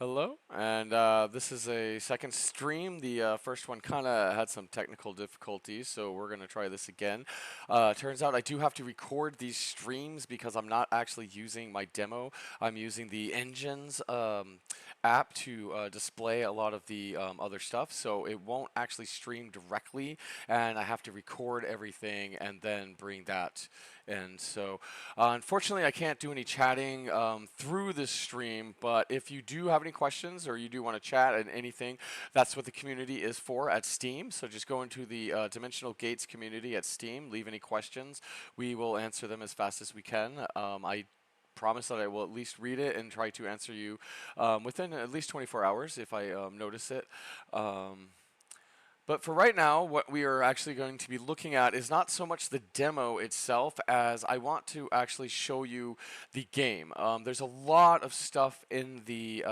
Hello, and this is a second stream. The first one kind of had some technical difficulties, so we're going to try this again. Turns out I do have to record these streams because I'm not actually using my demo. I'm using the Engines app to display a lot of the other stuff, so it won't actually stream directly, and I have to record everything and then bring that in. So unfortunately, I can't do any chatting through this stream, but if you do have any questions or you do want to chat and anything, that's what the community is for at Steam. So just go into the Dimensional Gates community at Steam, leave any questions. We will answer them as fast as we can. I promise that I will at least read it and try to answer you within at least 24 hours if I notice it. But for right now, what we are actually going to be looking at is not so much the demo itself as I want to actually show you the game. There's a lot of stuff in the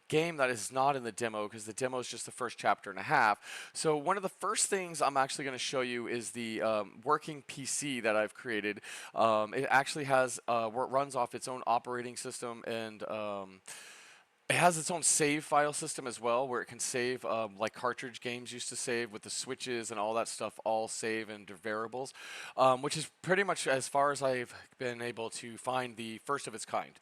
game that is not in the demo because the demo is just the first chapter and a half. So one of the first things I'm actually going to show you is the working PC that I've created. It actually has runs off its own operating system and it has its own save file system as well, where it can save like cartridge games used to save with the switches and all that stuff, all save into variables, which is pretty much as far as I've been able to find the first of its kind.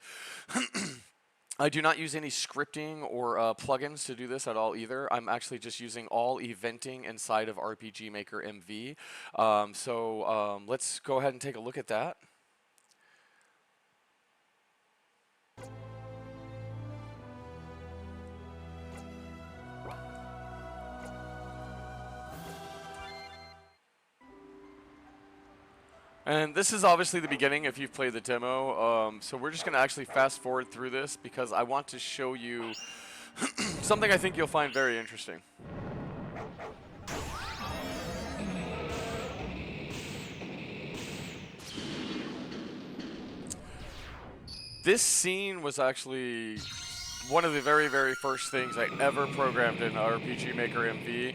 I do not use any scripting or plugins to do this at all either. I'm actually just using all eventing inside of RPG Maker MV. Let's go ahead and take a look at that. And this is obviously the beginning if you've played the demo. So we're just going to actually fast forward through this because I want to show you something I think you'll find very interesting. This scene was actually one of the very, very first things I ever programmed in RPG Maker MV.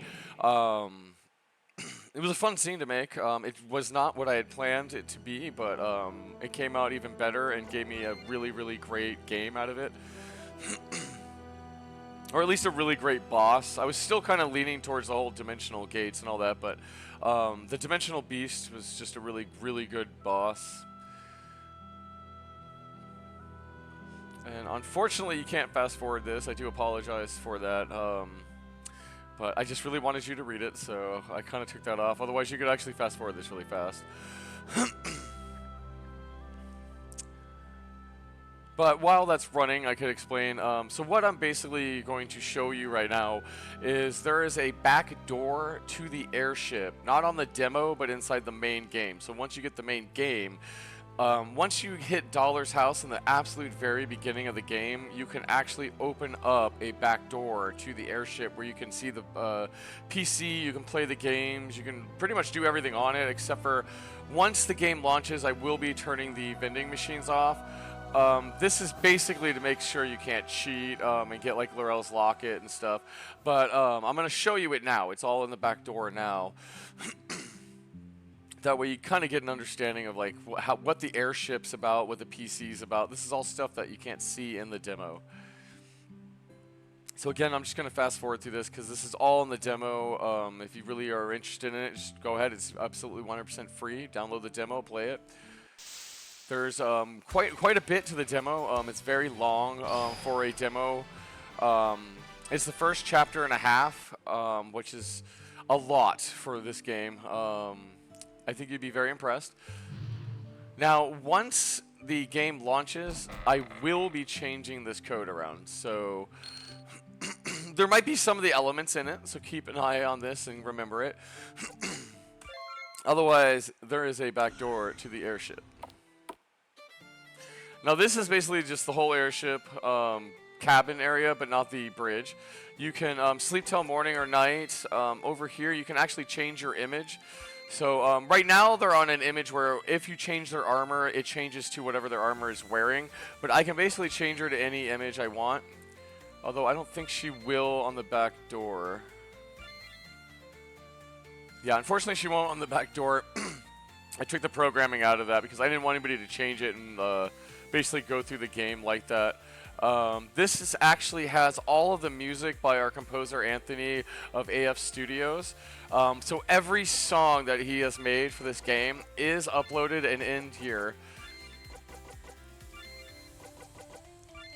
It was a fun scene to make. It was not what I had planned it to be, but it came out even better and gave me a really, really great game out of it. Or at least a really great boss. I was still kind of leaning towards the whole Dimensional Gates and all that, but the Dimensional Beast was just a really, really good boss. And unfortunately, you can't fast forward this. I do apologize for that. But I just really wanted you to read it, so I kind of took that off. Otherwise, you could actually fast forward this really fast. But while that's running, I could explain. So what I'm basically going to show you right now is there is a back door to the airship. Not on the demo, but inside the main game. So once you get the main game, once you hit Dollar's house in the absolute very beginning of the game, you can actually open up a back door to the airship where you can see the PC, you can play the games, you can pretty much do everything on it except for once the game launches, I will be turning the vending machines off. This is basically to make sure you can't cheat and get like Laurel's locket and stuff. But I'm going to show you it now. It's all in the back door now. That way you kind of get an understanding of like what the airship's about, what the PC's about. This is all stuff that you can't see in the demo. So again, I'm just going to fast forward through this because this is all in the demo. If you really are interested in it, just go ahead. It's absolutely 100% free. Download the demo, play it. There's quite a bit to the demo. It's very long for a demo. It's the first chapter and a half, which is a lot for this game. I think you'd be very impressed. Now, once the game launches, I will be changing this code around. So there might be some of the elements in it, so keep an eye on this and remember it. Otherwise, there is a back door to the airship. Now, this is basically just the whole airship cabin area, but not the bridge. You can sleep till morning or night. Over here, you can actually change your image. So right now they're on an image where if you change their armor, it changes to whatever their armor is wearing. But I can basically change her to any image I want. Although I don't think she will on the back door. Yeah, unfortunately she won't on the back door. I took the programming out of that because I didn't want anybody to change it and basically go through the game like that. Actually has all of the music by our composer Anthony of AF Studios. So every song that he has made for this game is uploaded and in here.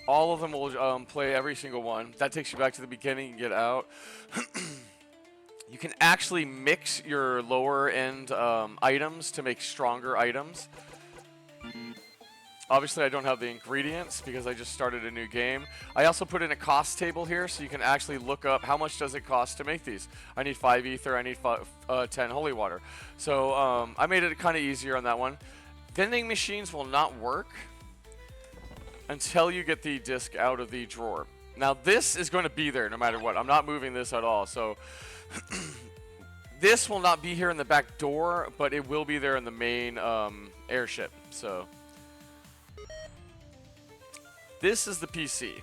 All of them will play every single one. That takes you back to the beginning and get out. You can actually mix your lower end items to make stronger items. Obviously, I don't have the ingredients because I just started a new game. I also put in a cost table here so you can actually look up how much does it cost to make these. I need 5 ether, I need 10 holy water. So I made it kind of easier on that one. Vending machines will not work until you get the disc out of the drawer. Now this is going to be there no matter what. I'm not moving this at all. So this will not be here in the back door, but it will be there in the main airship. So this is the PC.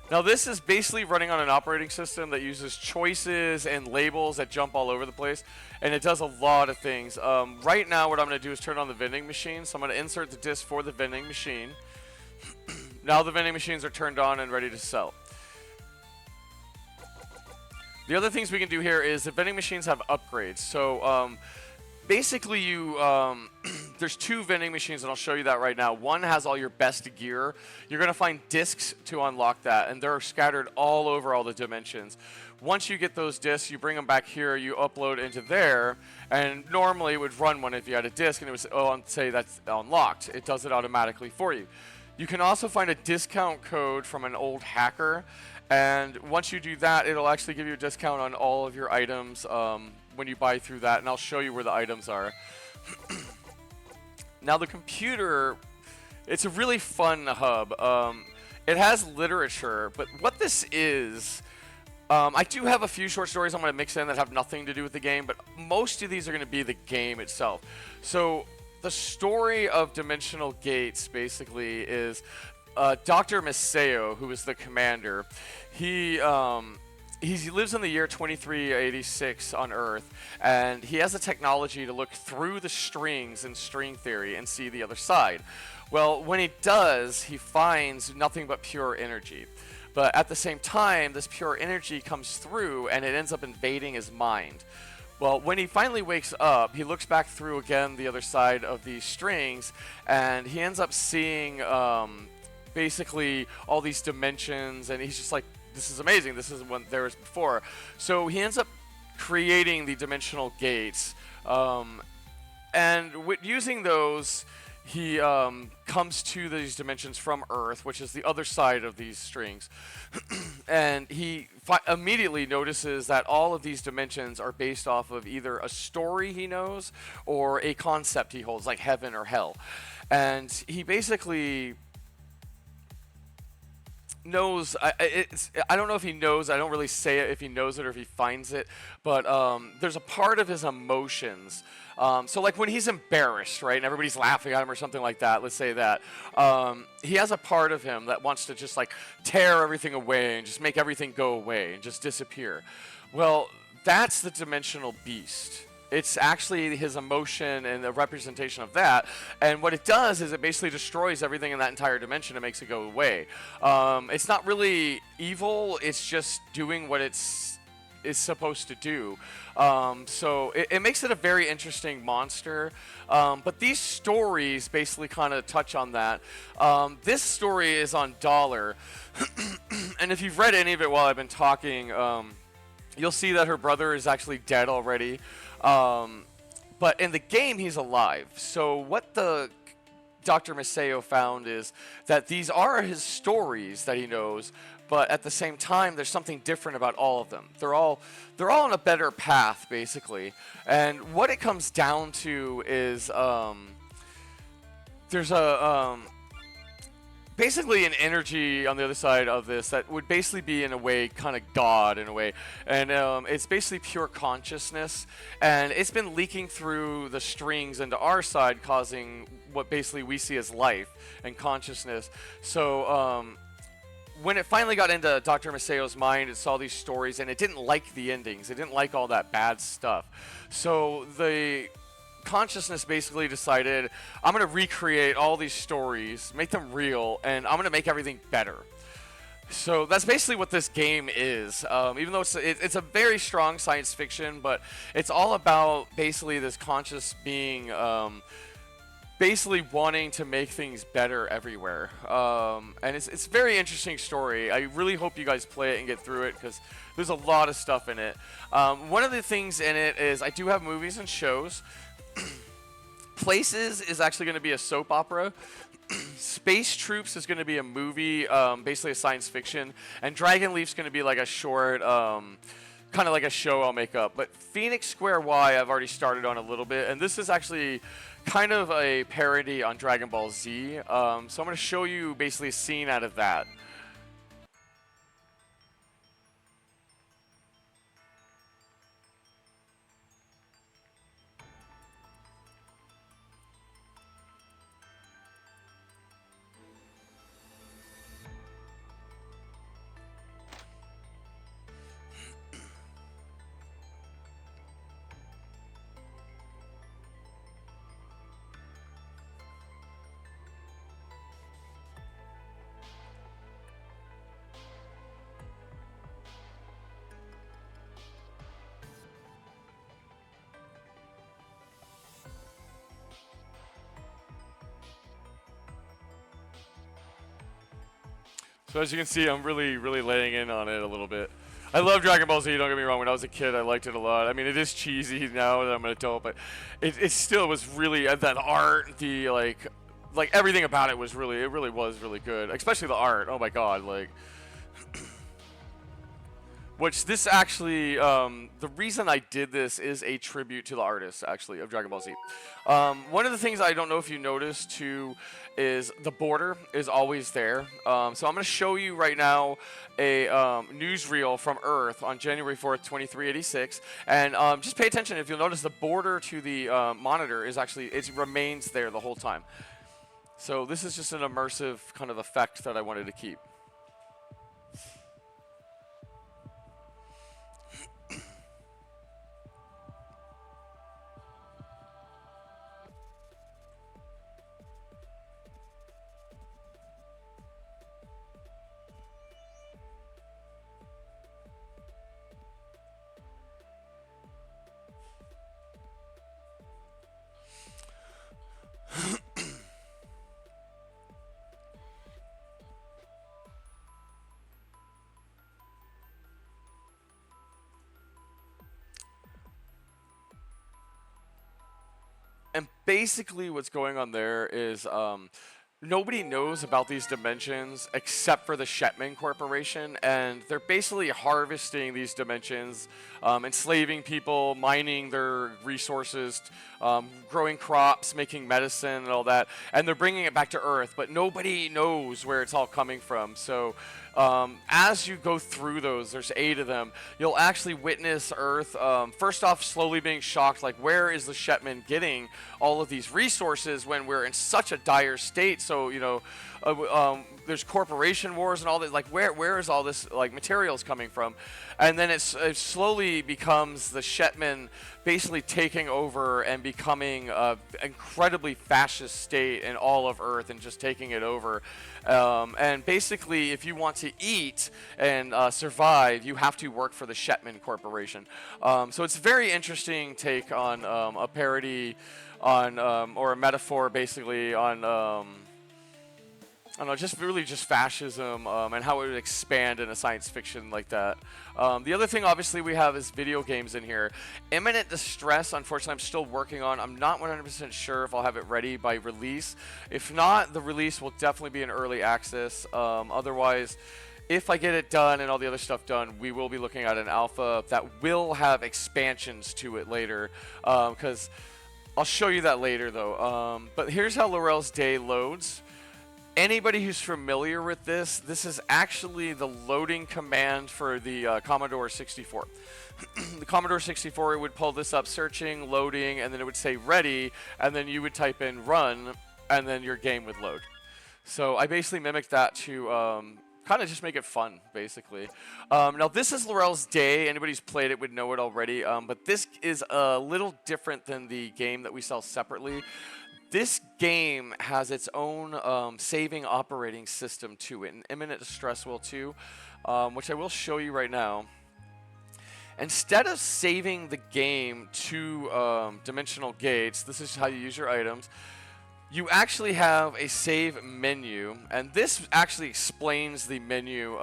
Now this is basically running on an operating system that uses choices and labels that jump all over the place, and it does a lot of things. Right now what I'm going to do is turn on the vending machine, so I'm going to insert the disc for the vending machine. Now the vending machines are turned on and ready to sell. The other things we can do here is the vending machines have upgrades. So basically there's 2 vending machines, and I'll show you that right now. One has all your best gear. You're going to find discs to unlock that, and they're scattered all over all the dimensions. Once you get those discs, you bring them back here, you upload into there, and normally it would run one if you had a disc, and it would say that's unlocked. It does it automatically for you. You can also find a discount code from an old hacker, and once you do that, it'll actually give you a discount on all of your items when you buy through that, and I'll show you where the items are. Now the computer, it's a really fun hub. It has literature, but what this is, I do have a few short stories I'm going to mix in that have nothing to do with the game, but most of these are going to be the game itself. So the story of Dimensional Gates basically is Dr. Maseo, who is the commander. He lives in the year 2386 on Earth, and he has a technology to look through the strings in string theory and see the other side. Well, when he does, he finds nothing but pure energy. But at the same time, this pure energy comes through, and it ends up invading his mind. Well, when he finally wakes up, he looks back through again the other side of these strings, and he ends up seeing basically all these dimensions, and he's just like, this is amazing, this isn't what there was before. So he ends up creating the dimensional gates, and using those, he comes to these dimensions from Earth, which is the other side of these strings, and he immediately notices that all of these dimensions are based off of either a story he knows or a concept he holds, like heaven or hell. And he basically knows, I don't know if he knows, I don't really say it if he knows it or if he finds it, but there's a part of his emotions. So like when he's embarrassed, right, and everybody's laughing at him or something like that, let's say that, he has a part of him that wants to just like tear everything away and just make everything go away and just disappear. Well, that's the dimensional beast. It's actually his emotion and a representation of that. And what it does is it basically destroys everything in that entire dimension and makes it go away. It's not really evil. It's just doing what it's supposed to do. So it makes it a very interesting monster. But these stories basically kind of touch on that. This story is on Dollar. And if you've read any of it while I've been talking, you'll see that her brother is actually dead already. But in the game, he's alive. So what the Dr. Maseo found is that these are his stories that he knows, but at the same time, there's something different about all of them. They're all on a better path, basically. And what it comes down to is there's basically an energy on the other side of this that would basically be in a way kind of God in a way, and it's basically pure consciousness, and it's been leaking through the strings into our side, causing what basically we see as life and consciousness. So when it finally got into Dr. Maseo's mind, it saw these stories, and it didn't like the endings. It didn't like all that bad stuff. So the consciousness basically decided I'm going to recreate all these stories, make them real, and I'm going to make everything better. So that's basically what this game is. Even though it's a very strong science fiction, but it's all about basically this conscious being basically wanting to make things better everywhere. And it's a very interesting story. I really hope you guys play it and get through it because there's a lot of stuff in it. One of the things in it is I do have movies and shows. Places is actually going to be a soap opera. Space Troops is going to be a movie, basically a science fiction, and Dragon Leaf's going to be like a short, kind of like a show I'll make up. But Phoenix Square Y I've already started on a little bit, and this is actually kind of a parody on Dragon Ball Z. So I'm going to show you basically a scene out of that. So as you can see, I'm really laying in on it a little bit. I love Dragon Ball Z, don't get me wrong. When I was a kid, I liked it a lot. I mean, it is cheesy now that I'm an adult, but it still was really, that art, the, like everything about it was really, it really was really good. Especially the art, oh my god, like. Which this actually, the reason I did this is a tribute to the artist, actually, of Dragon Ball Z. One of the things I don't know if you noticed, too, is the border is always there. So I'm going to show you right now a newsreel from Earth on January 4th, 2386. And just pay attention. If you'll notice, the border to the monitor is actually, it remains there the whole time. So this is just an immersive kind of effect that I wanted to keep. And basically what's going on there is nobody knows about these dimensions except for the Shetman Corporation, and they're basically harvesting these dimensions, enslaving people, mining their resources, growing crops, making medicine and all that, and they're bringing it back to Earth, but nobody knows where it's all coming from. So as you go through those, there's 8 of them, you'll actually witness Earth, first off, slowly being shocked, like, where is the Shetman getting all of these resources when we're in such a dire state? So, you know, there's corporation wars and all that, like, where is all this, like, materials coming from? And then it slowly becomes the Shetman basically taking over and becoming an incredibly fascist state in all of Earth and just taking it over. And basically, if you want to eat and survive, you have to work for the Shetman Corporation. So it's a very interesting take on a parody on, or a metaphor basically on, I don't know, just really just fascism and how it would expand in a science fiction like that. The other thing, obviously, we have is video games in here. Imminent Distress, unfortunately, I'm still working on. I'm not 100% sure if I'll have it ready by release. If not, the release will definitely be in early access. Otherwise, if I get it done and all the other stuff done, we will be looking at an alpha that will have expansions to it later. Because I'll show you that later, though. But here's how Laurel's Day loads. Anybody who's familiar with this is actually the loading command for the Commodore 64. The Commodore 64 would pull this up, searching, loading, and then it would say ready, and then you would type in run, and then your game would load. So I basically mimicked that to kind of just make it fun, basically. Now, this is Laurel's Day. Anybody who's played it would know it already, but this is a little different than the game that we sell separately. This game has its own saving operating system to it, and Imminent Distress will too, which I will show you right now. Instead of saving the game to dimensional gates, this is how you use your items, you actually have a save menu, and this actually explains the menu.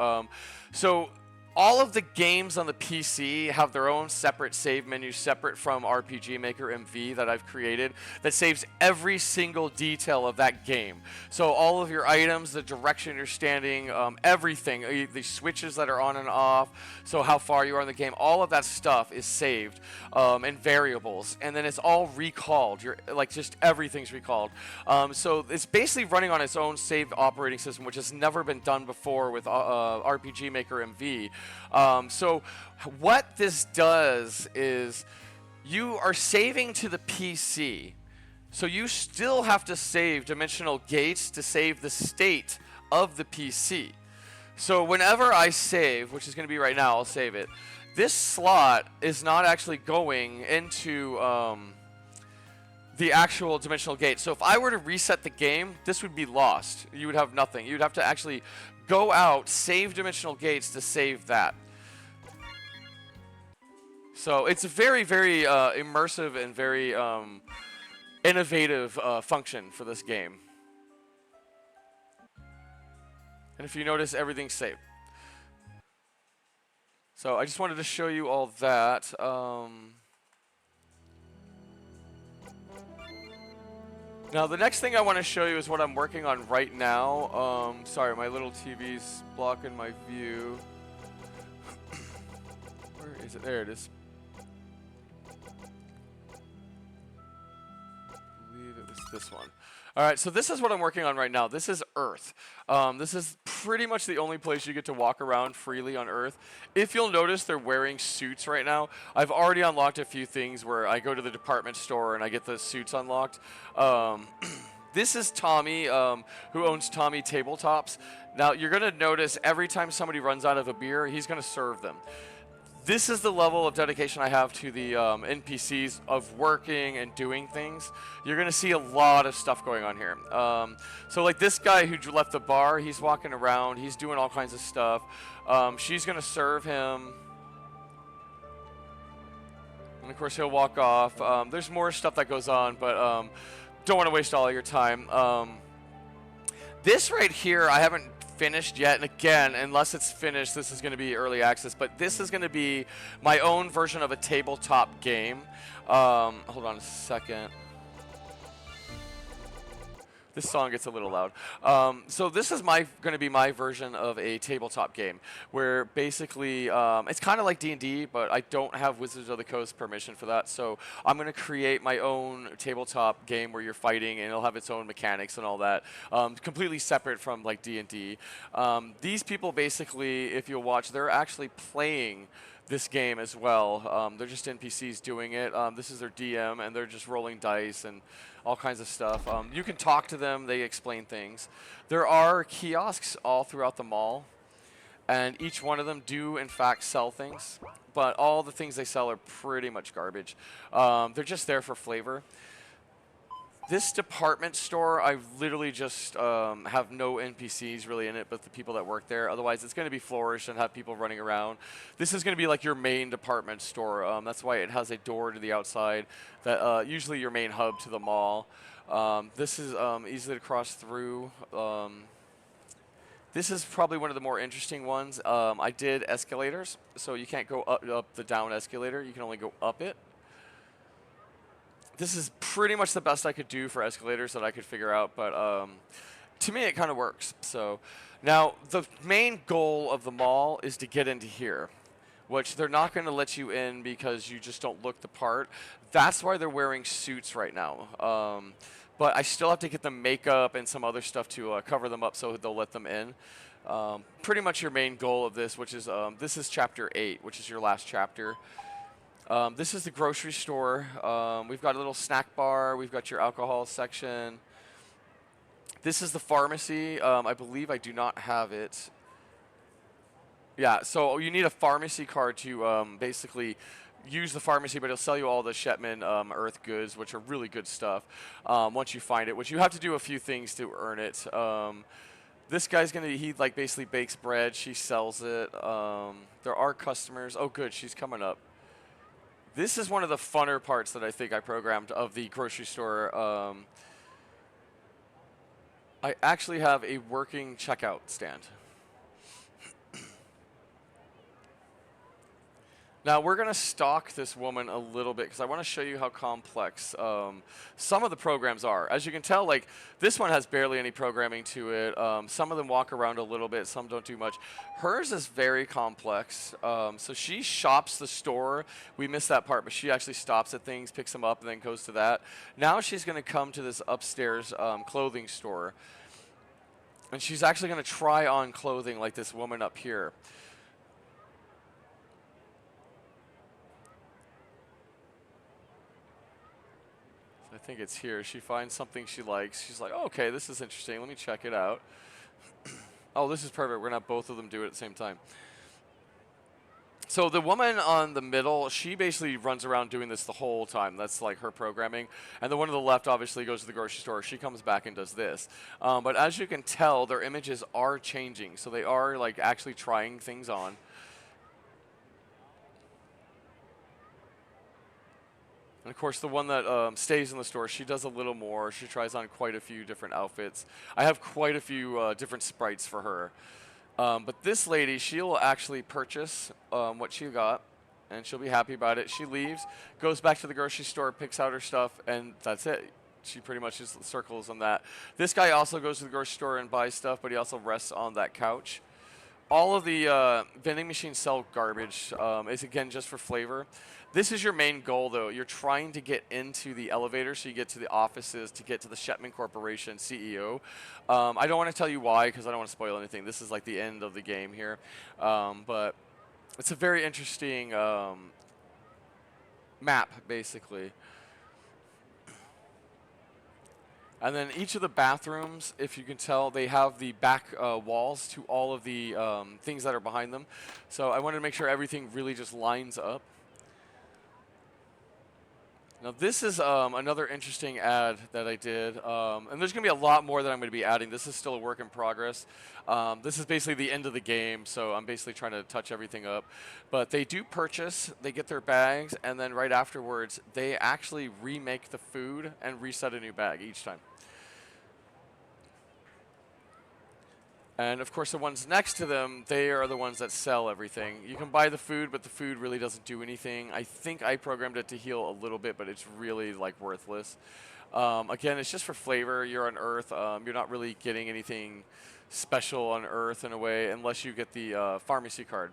So all of the games on the PC have their own separate save menu, separate from RPG Maker MV that I've created, that saves every single detail of that game. So all of your items, the direction you're standing, everything, the switches that are on and off, so how far you are in the game, all of that stuff is saved in variables, and then it's all recalled. Just everything's recalled. So it's basically running on its own saved operating system, which has never been done before with RPG Maker MV. So what this does is you are saving to the PC. So you still have to save dimensional gates to save the state of the PC. So whenever I save, which is going to be right now, I'll save it. This slot is not actually going into the actual dimensional gate. So if I were to reset the game, this would be lost. You would have nothing. You'd have to actually go out, save dimensional gates to save that. So it's a very, very immersive and very innovative function for this game. And if you notice, everything's saved. So I just wanted to show you all that. Now the next thing I want to show you is what I'm working on right now. Sorry, my little TV's blocking my view. Where is it? There it is. I believe it was this one. Alright, so this is what I'm working on right now. This is Earth. This is pretty much the only place you get to walk around freely on Earth. If you'll notice, they're wearing suits right now. I've already unlocked a few things where I go to the department store and I get the suits unlocked. This is Tommy, who owns Tommy Tabletops. Now, you're going to notice every time somebody runs out of a beer, he's going to serve them. This is the level of dedication I have to the NPCs of working and doing things. You're going to see a lot of stuff going on here. So like this guy who left the bar, he's walking around. He's doing all kinds of stuff. She's going to serve him. And of course, he'll walk off. There's more stuff that goes on, but don't want to waste all of your time. This right here, I haven't finished yet, and again, unless it's finished, this is going to be early access, but this is going to be my own version of a tabletop game. Hold on a second. This song gets a little loud. So this is going to be my version of a tabletop game, where basically it's kind of like D&D, but I don't have Wizards of the Coast permission for that. So I'm going to create my own tabletop game where you're fighting, and it'll have its own mechanics and all that, completely separate from like D&D. These people basically, if you'll watch, they're actually playing this game as well. They're just NPCs doing it. This is their DM, and they're just rolling dice and all kinds of stuff. You can talk to them. They explain things. There are kiosks all throughout the mall, and each one of them do, in fact, sell things. But all the things they sell are pretty much garbage. They're just there for flavor. This department store, I literally just have no NPCs really in it, but the people that work there. Otherwise, it's going to be flourished and have people running around. This is going to be like your main department store. That's why it has a door to the outside, that usually your main hub to the mall. This is easy to cross through. This is probably one of the more interesting ones. I did escalators, so you can't go up the down escalator. You can only go up it. This is pretty much the best I could do for escalators that I could figure out, but to me it kind of works. So now the main goal of the mall is to get into here, which they're not going to let you in because you just don't look the part. That's why they're wearing suits right now. But I still have to get them makeup and some other stuff to cover them up so they'll let them in. Pretty much your main goal of this, which is this is chapter 8, which is your last chapter. This is the grocery store. We've got a little snack bar. We've got your alcohol section. This is the pharmacy. I believe I do not have it Yeah, so you need a pharmacy card to basically use the pharmacy, but it'll sell you all the Shetman Earth goods, which are really good stuff. Once you find it, which you have to do a few things to earn it. This guy's he like basically bakes bread. She sells it. There are customers. Oh, good, she's coming up. This is one of the funner parts that I think I programmed of the grocery store. I actually have a working checkout stand. Now we're going to stalk this woman a little bit because I want to show you how complex some of the programs are. As you can tell, like this one has barely any programming to it. Some of them walk around a little bit, some don't do much. Hers is very complex. So she shops the store. We missed that part, but she actually stops at things, picks them up, and then goes to that. Now she's going to come to this upstairs clothing store, and she's actually going to try on clothing like this woman up here. I think it's here. She finds something she likes. She's like, oh, okay, this is interesting. Let me check it out. Oh, this is perfect. We're going to have both of them do it at the same time. So the woman on the middle, she basically runs around doing this the whole time. That's like her programming. And the one on the left obviously goes to the grocery store. She comes back and does this. But as you can tell, their images are changing. So they are like actually trying things on. And of course, the one that stays in the store, she does a little more. She tries on quite a few different outfits. I have quite a few different sprites for her. But this lady, she'll actually purchase what she got, and she'll be happy about it. She leaves, goes back to the grocery store, picks out her stuff, and that's it. She pretty much just circles on that. This guy also goes to the grocery store and buys stuff, but he also rests on that couch. All of the vending machines sell garbage. It's, again, just for flavor. This is your main goal, though. You're trying to get into the elevator so you get to the offices to get to the Shetman Corporation CEO. I don't want to tell you why because I don't want to spoil anything. This is like the end of the game here. But it's a very interesting map, basically. And then each of the bathrooms, if you can tell, they have the back walls to all of the things that are behind them. So I wanted to make sure everything really just lines up. Now this is another interesting ad that I did, and there's going to be a lot more that I'm going to be adding. This is still a work in progress. This is basically the end of the game, so I'm basically trying to touch everything up. But they do purchase, they get their bags, and then right afterwards, they actually remake the food and reset a new bag each time. And of course, the ones next to them, they are the ones that sell everything. You can buy the food, but the food really doesn't do anything. I think I programmed it to heal a little bit, but it's really like worthless. Again, it's just for flavor. You're on Earth. You're not really getting anything special on Earth in a way, unless you get the pharmacy card.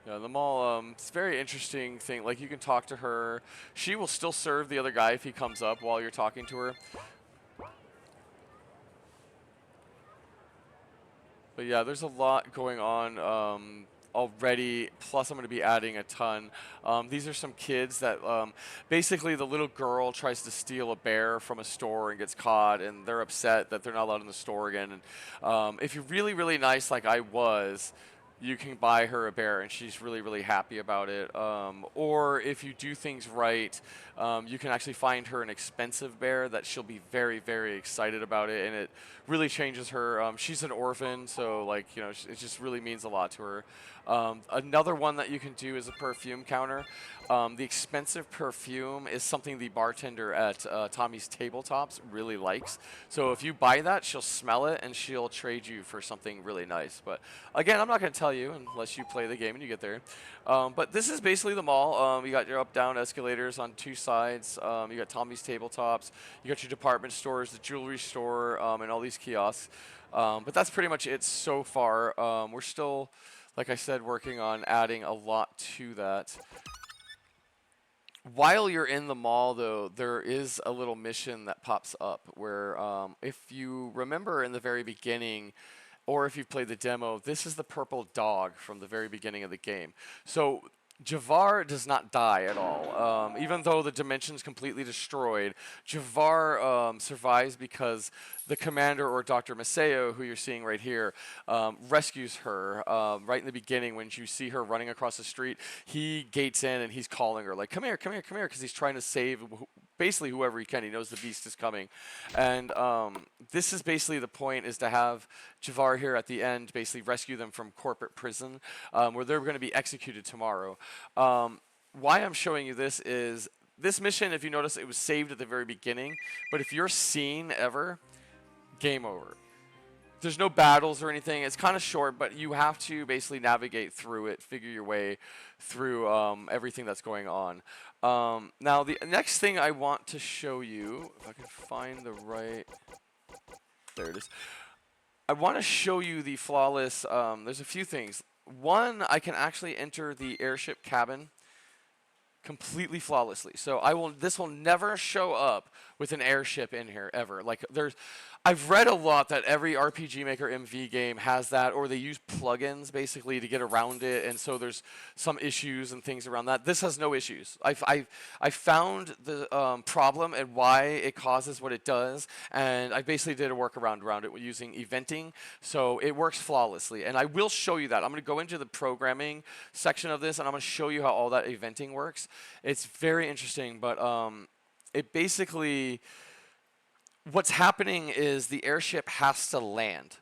Yeah, the mall, it's a very interesting thing. Like, you can talk to her. She will still serve the other guy if he comes up while you're talking to her. But yeah, there's a lot going on already. Plus, I'm going to be adding a ton. These are some kids that basically the little girl tries to steal a bear from a store and gets caught, and they're upset that they're not allowed in the store again. And if you're really, really nice like I was, you can buy her a bear, and she's really, really happy about it. Or if you do things right, you can actually find her an expensive bear that she'll be very, very excited about it, and it really changes her. She's an orphan, so like it just really means a lot to her. Another one that you can do is a perfume counter. The expensive perfume is something the bartender at Tommy's Tabletops really likes. So if you buy that, she'll smell it and she'll trade you for something really nice. But again, I'm not going to tell you unless you play the game and you get there. But this is basically the mall. You got your up-down escalators on two sides. You got Tommy's Tabletops. You got your department stores, the jewelry store, and all these kiosks. But that's pretty much it so far. We're still, like I said, working on adding a lot to that. While you're in the mall, though, there is a little mission that pops up where, if you remember in the very beginning, or if you've played the demo, this is the purple dog from the very beginning of the game. So Javar does not die at all. Even though the dimension's completely destroyed, Javar survives because the commander, or Dr. Maseo, who you're seeing right here, rescues her right in the beginning when you see her running across the street. He gates in and he's calling her like, "Come here, come here, come here," because he's trying to save basically whoever he can. He knows the beast is coming, and this is basically the point: is to have Javar here at the end basically rescue them from corporate prison, where they're going to be executed tomorrow. Why I'm showing you this is this mission. If you notice, it was saved at the very beginning, but if you're seen ever, game over. There's no battles or anything. It's kind of short, but you have to basically navigate through it, figure your way through everything that's going on. Now, the next thing I want to show you, if I can find the right, there it is. I want to show you the flawless, there's a few things. One, I can actually enter the airship cabin completely flawlessly. So this will never show up with an airship in here ever. Like I've read a lot that every RPG Maker MV game has that, or they use plugins basically to get around it, and so there's some issues and things around that. This has no issues. I found the problem and why it causes what it does, and I basically did a workaround around it using eventing, so it works flawlessly. And I will show you that. I'm going to go into the programming section of this, and I'm going to show you how all that eventing works. It's very interesting, but it basically, what's happening is the airship has to land.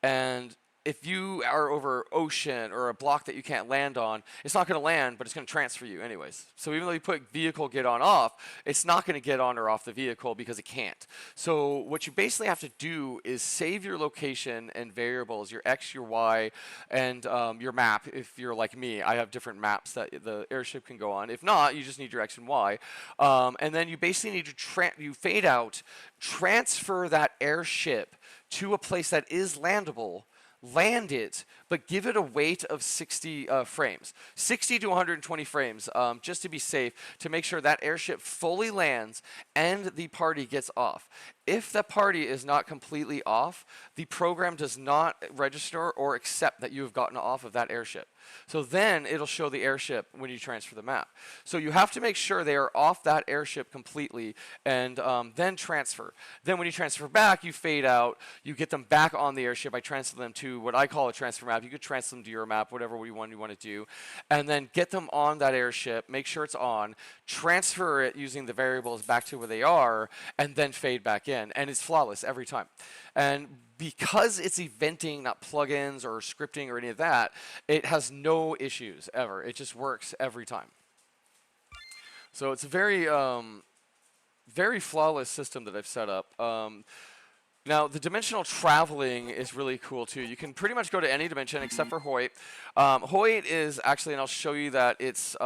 And if you are over ocean or a block that you can't land on, it's not going to land, but it's going to transfer you anyways. So even though you put vehicle get on off, it's not going to get on or off the vehicle because it can't. So what you basically have to do is save your location and variables, your X, your Y, and your map. If you're like me, I have different maps that the airship can go on. If not, you just need your X and Y. And then you basically need to you fade out, transfer that airship to a place that is landable, land it, but give it a weight of 60 frames, 60 to 120 frames, just to be safe, to make sure that airship fully lands and the party gets off. If the party is not completely off, the program does not register or accept that you have gotten off of that airship. So then it'll show the airship when you transfer the map. So you have to make sure they are off that airship completely, and then transfer. Then when you transfer back, you fade out, you get them back on the airship. I transfer them to what I call a transfer map. You could transfer them to your map, whatever one you want to do, and then get them on that airship, make sure it's on, transfer it using the variables back to where they are, and then fade back in. And it's flawless every time. And because it's eventing, not plugins or scripting or any of that, it has no issues ever. It just works every time. So it's a very, very flawless system that I've set up. Now, the dimensional traveling is really cool, too. You can pretty much go to any dimension except for Hoyt. Hoyt is actually, and I'll show you that it's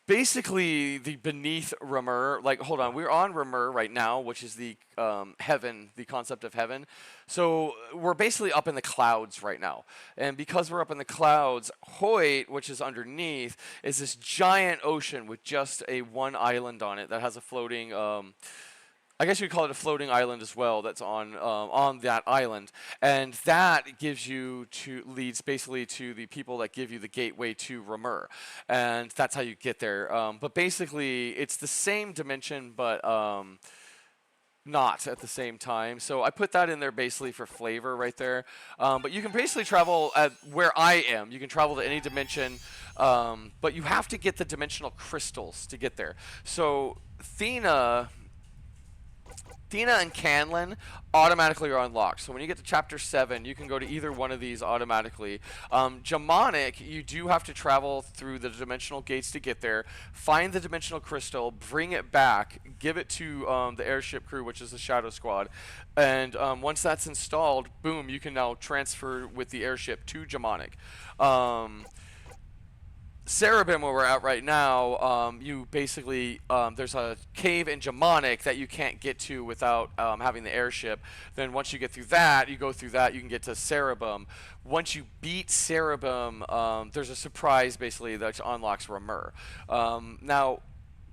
basically the beneath Ramur. Like, hold on, we're on Ramur right now, which is the heaven, the concept of heaven. So we're basically up in the clouds right now. And because we're up in the clouds, Hoyt, which is underneath, is this giant ocean with just one island on it that has a floating I guess you could call it a floating island as well. That's on that island, and that gives you leads basically to the people that give you the gateway to Ramur, and that's how you get there. But basically, it's the same dimension, but not at the same time. So I put that in there basically for flavor right there. But you can basically travel at where I am. You can travel to any dimension, but you have to get the dimensional crystals to get there. So Thena and Canlan automatically are unlocked. So when you get to Chapter 7, you can go to either one of these automatically. Jamonic, you do have to travel through the dimensional gates to get there, find the dimensional crystal, bring it back, give it to the airship crew, which is the Shadow Squad. And once that's installed, boom, you can now transfer with the airship to Jamonic. Cerebim, where we're at right now, you basically, there's a cave in Jamonic that you can't get to without having the airship. Then once you get through that, you go through that, you can get to Cerebum. Once you beat Cerebum, there's a surprise basically that unlocks Ramur. Now,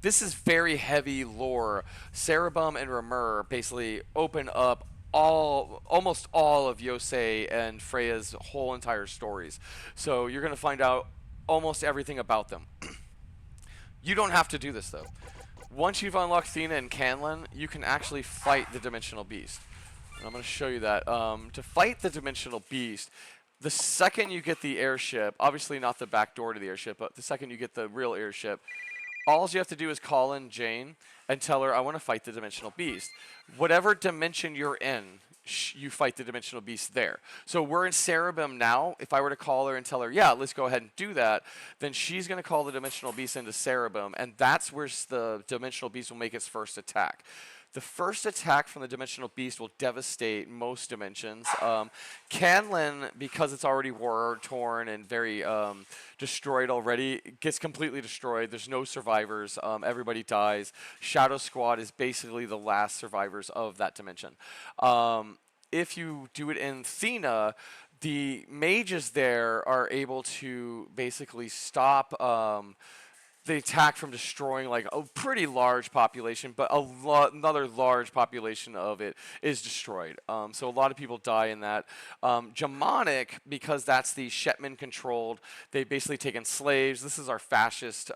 this is very heavy lore. Cerebum and Ramur basically open up almost all of Yosei and Freya's whole entire stories. So you're going to find out almost everything about them. You don't have to do this though. Once you've unlocked Thena and Canlan, you can actually fight the Dimensional Beast. And I'm going to show you that. To fight the Dimensional Beast, the second you get the airship, obviously not the back door to the airship, but the second you get the real airship, all you have to do is call in Jane and tell her, I want to fight the Dimensional Beast. Whatever dimension you're in, you fight the Dimensional Beast there. So we're in Cerebum now. If I were to call her and tell her, yeah, let's go ahead and do that, then she's going to call the Dimensional Beast into Cerebum, and that's where the Dimensional Beast will make its first attack. The first attack from the Dimensional Beast will devastate most dimensions. Canlan, because it's already war-torn and very destroyed already, gets completely destroyed. There's no survivors. Everybody dies. Shadow Squad is basically the last survivors of that dimension. If you do it in Thena, the mages there are able to basically stop the attack from destroying like a pretty large population, but another large population of it is destroyed. So a lot of people die in that. Germanic, because that's the Shetman controlled, they basically taken slaves. This is our fascist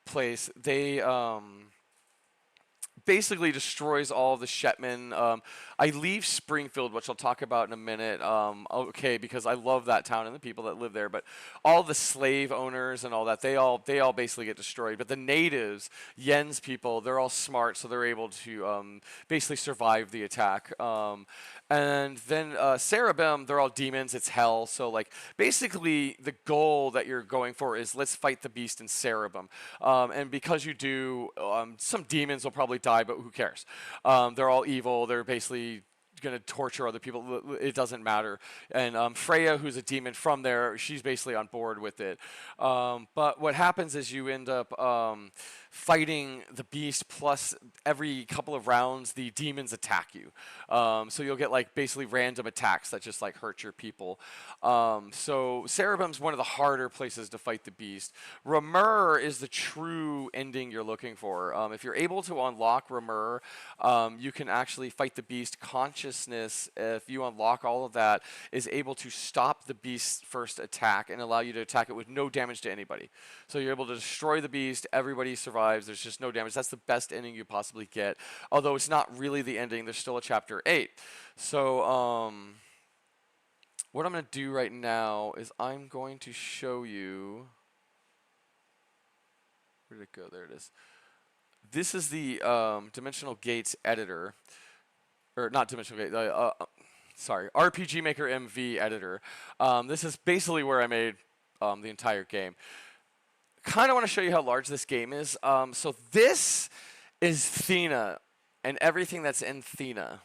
place. They basically destroys all of the Shetman. I leave Springfield, which I'll talk about in a minute, okay, because I love that town and the people that live there, but all the slave owners and all that, they all basically get destroyed. But the natives, Yen's people, they're all smart, so they're able to basically survive the attack. And then Cerebum, they're all demons, it's hell, so like basically the goal that you're going for is let's fight the beast in Cerebum. And because you do, some demons will probably die, but who cares? They're all evil, they're basically going to torture other people. It doesn't matter. And Freya, who's a demon from there, she's basically on board with it. But what happens is you end up fighting the beast, plus every couple of rounds the demons attack you. So you'll get like basically random attacks that just like hurt your people. So Cerebum's one of the harder places to fight the beast. Ramur is the true ending you're looking for. If you're able to unlock Ramur, you can actually fight the beast. Consciousness, if you unlock all of that, is able to stop the beast's first attack and allow you to attack it with no damage to anybody. So you're able to destroy the beast, everybody survives, there's just no damage. That's the best ending you possibly get. Although it's not really the ending, there's still a chapter 8. So what I'm going to do right now is I'm going to show you, where did it go? There it is. This is the Dimensional Gates editor, or not Dimensional Gates, sorry, RPG Maker MV editor. This is basically where I made the entire game. Kind of want to show you how large this game is. So this is Thena and everything that's in Thena,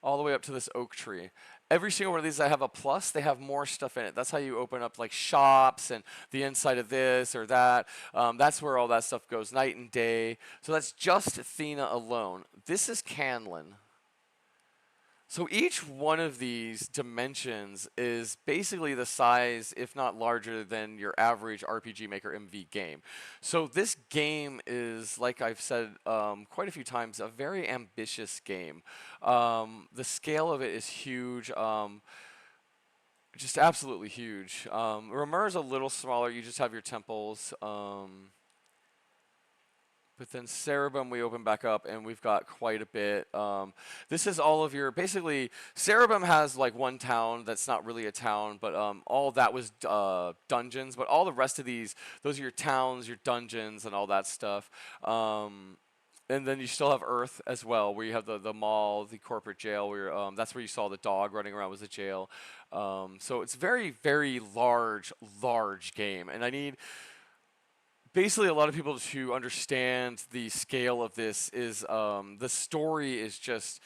all the way up to this oak tree. Every single one of these that have a plus, they have more stuff in it. That's how you open up like shops and the inside of this or that. That's where all that stuff goes, night and day. So that's just Thena alone. This is Canlan. So each one of these dimensions is basically the size, if not larger, than your average RPG Maker MV game. So this game is, like I've said quite a few times, a very ambitious game. The scale of it is huge. Just absolutely huge. Ramur is a little smaller. You just have your temples. But then Cerebum we open back up and we've got quite a bit. This is all of your, basically, Cerebum has like one town that's not really a town, but all of that was dungeons. But all the rest of these, those are your towns, your dungeons, and all that stuff. And then you still have Earth as well, where you have the mall, the corporate jail, where that's where you saw the dog running around was a jail. So it's very, very large game. And I need basically a lot of people to understand the scale of this is the story is just,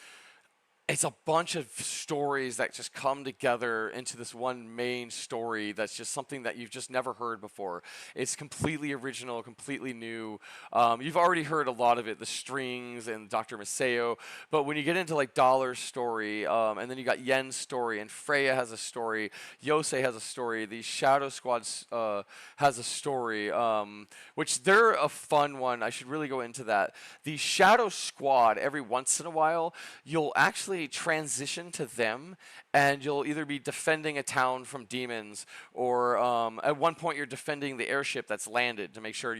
it's a bunch of stories that just come together into this one main story that's just something that you've just never heard before. It's completely original, completely new. You've already heard a lot of it, the strings and Dr. Maseo, but when you get into like Dollar's story, and then you got Yen's story, and Freya has a story, Yosei has a story, the Shadow Squad has a story, which they're a fun one. I should really go into that. The Shadow Squad, every once in a while, you'll actually actually transition to them, and you'll either be defending a town from demons, or at one point you're defending the airship that's landed to make sure,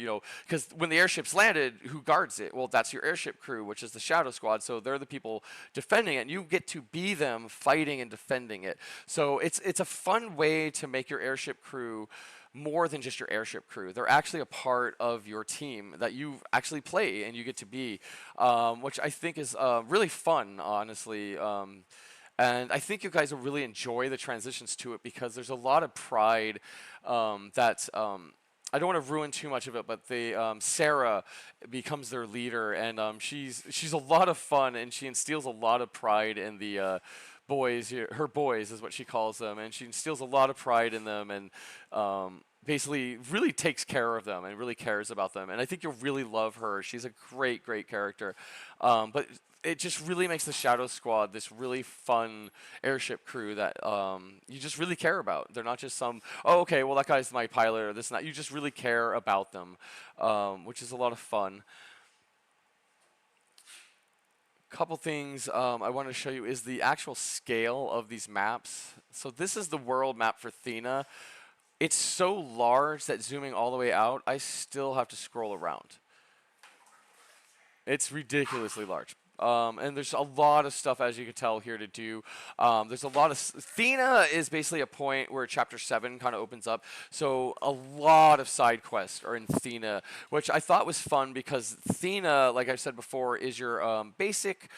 because when the airship's landed, who guards it? Well, that's your airship crew, which is the Shadow Squad. So they're the people defending it, and you get to be them fighting and defending it. So it's a fun way to make your airship crew more than just your airship crew. They're actually a part of your team that you actually play and you get to be, which I think is really fun, honestly. And I think you guys will really enjoy the transitions to it because there's a lot of pride that. I don't want to ruin too much of it, but Sarah becomes their leader, and she's a lot of fun, and she instills a lot of pride in the boys. Her boys is what she calls them, and she instills a lot of pride in them, and basically really takes care of them and really cares about them. And I think you'll really love her. She's a great, great character. But it just really makes the Shadow Squad this really fun airship crew that you just really care about. They're not just some, oh, okay, well, that guy's my pilot or this and that. You just really care about them, which is a lot of fun. Couple things I want to show you is the actual scale of these maps. So this is the world map for Thena. It's so large that zooming all the way out, I still have to scroll around. It's ridiculously large. And there's a lot of stuff, as you can tell, here to do. There's a lot of... Thena is basically a point where Chapter 7 kind of opens up. So a lot of side quests are in Thena, which I thought was fun because Thena, like I said before, is your basic...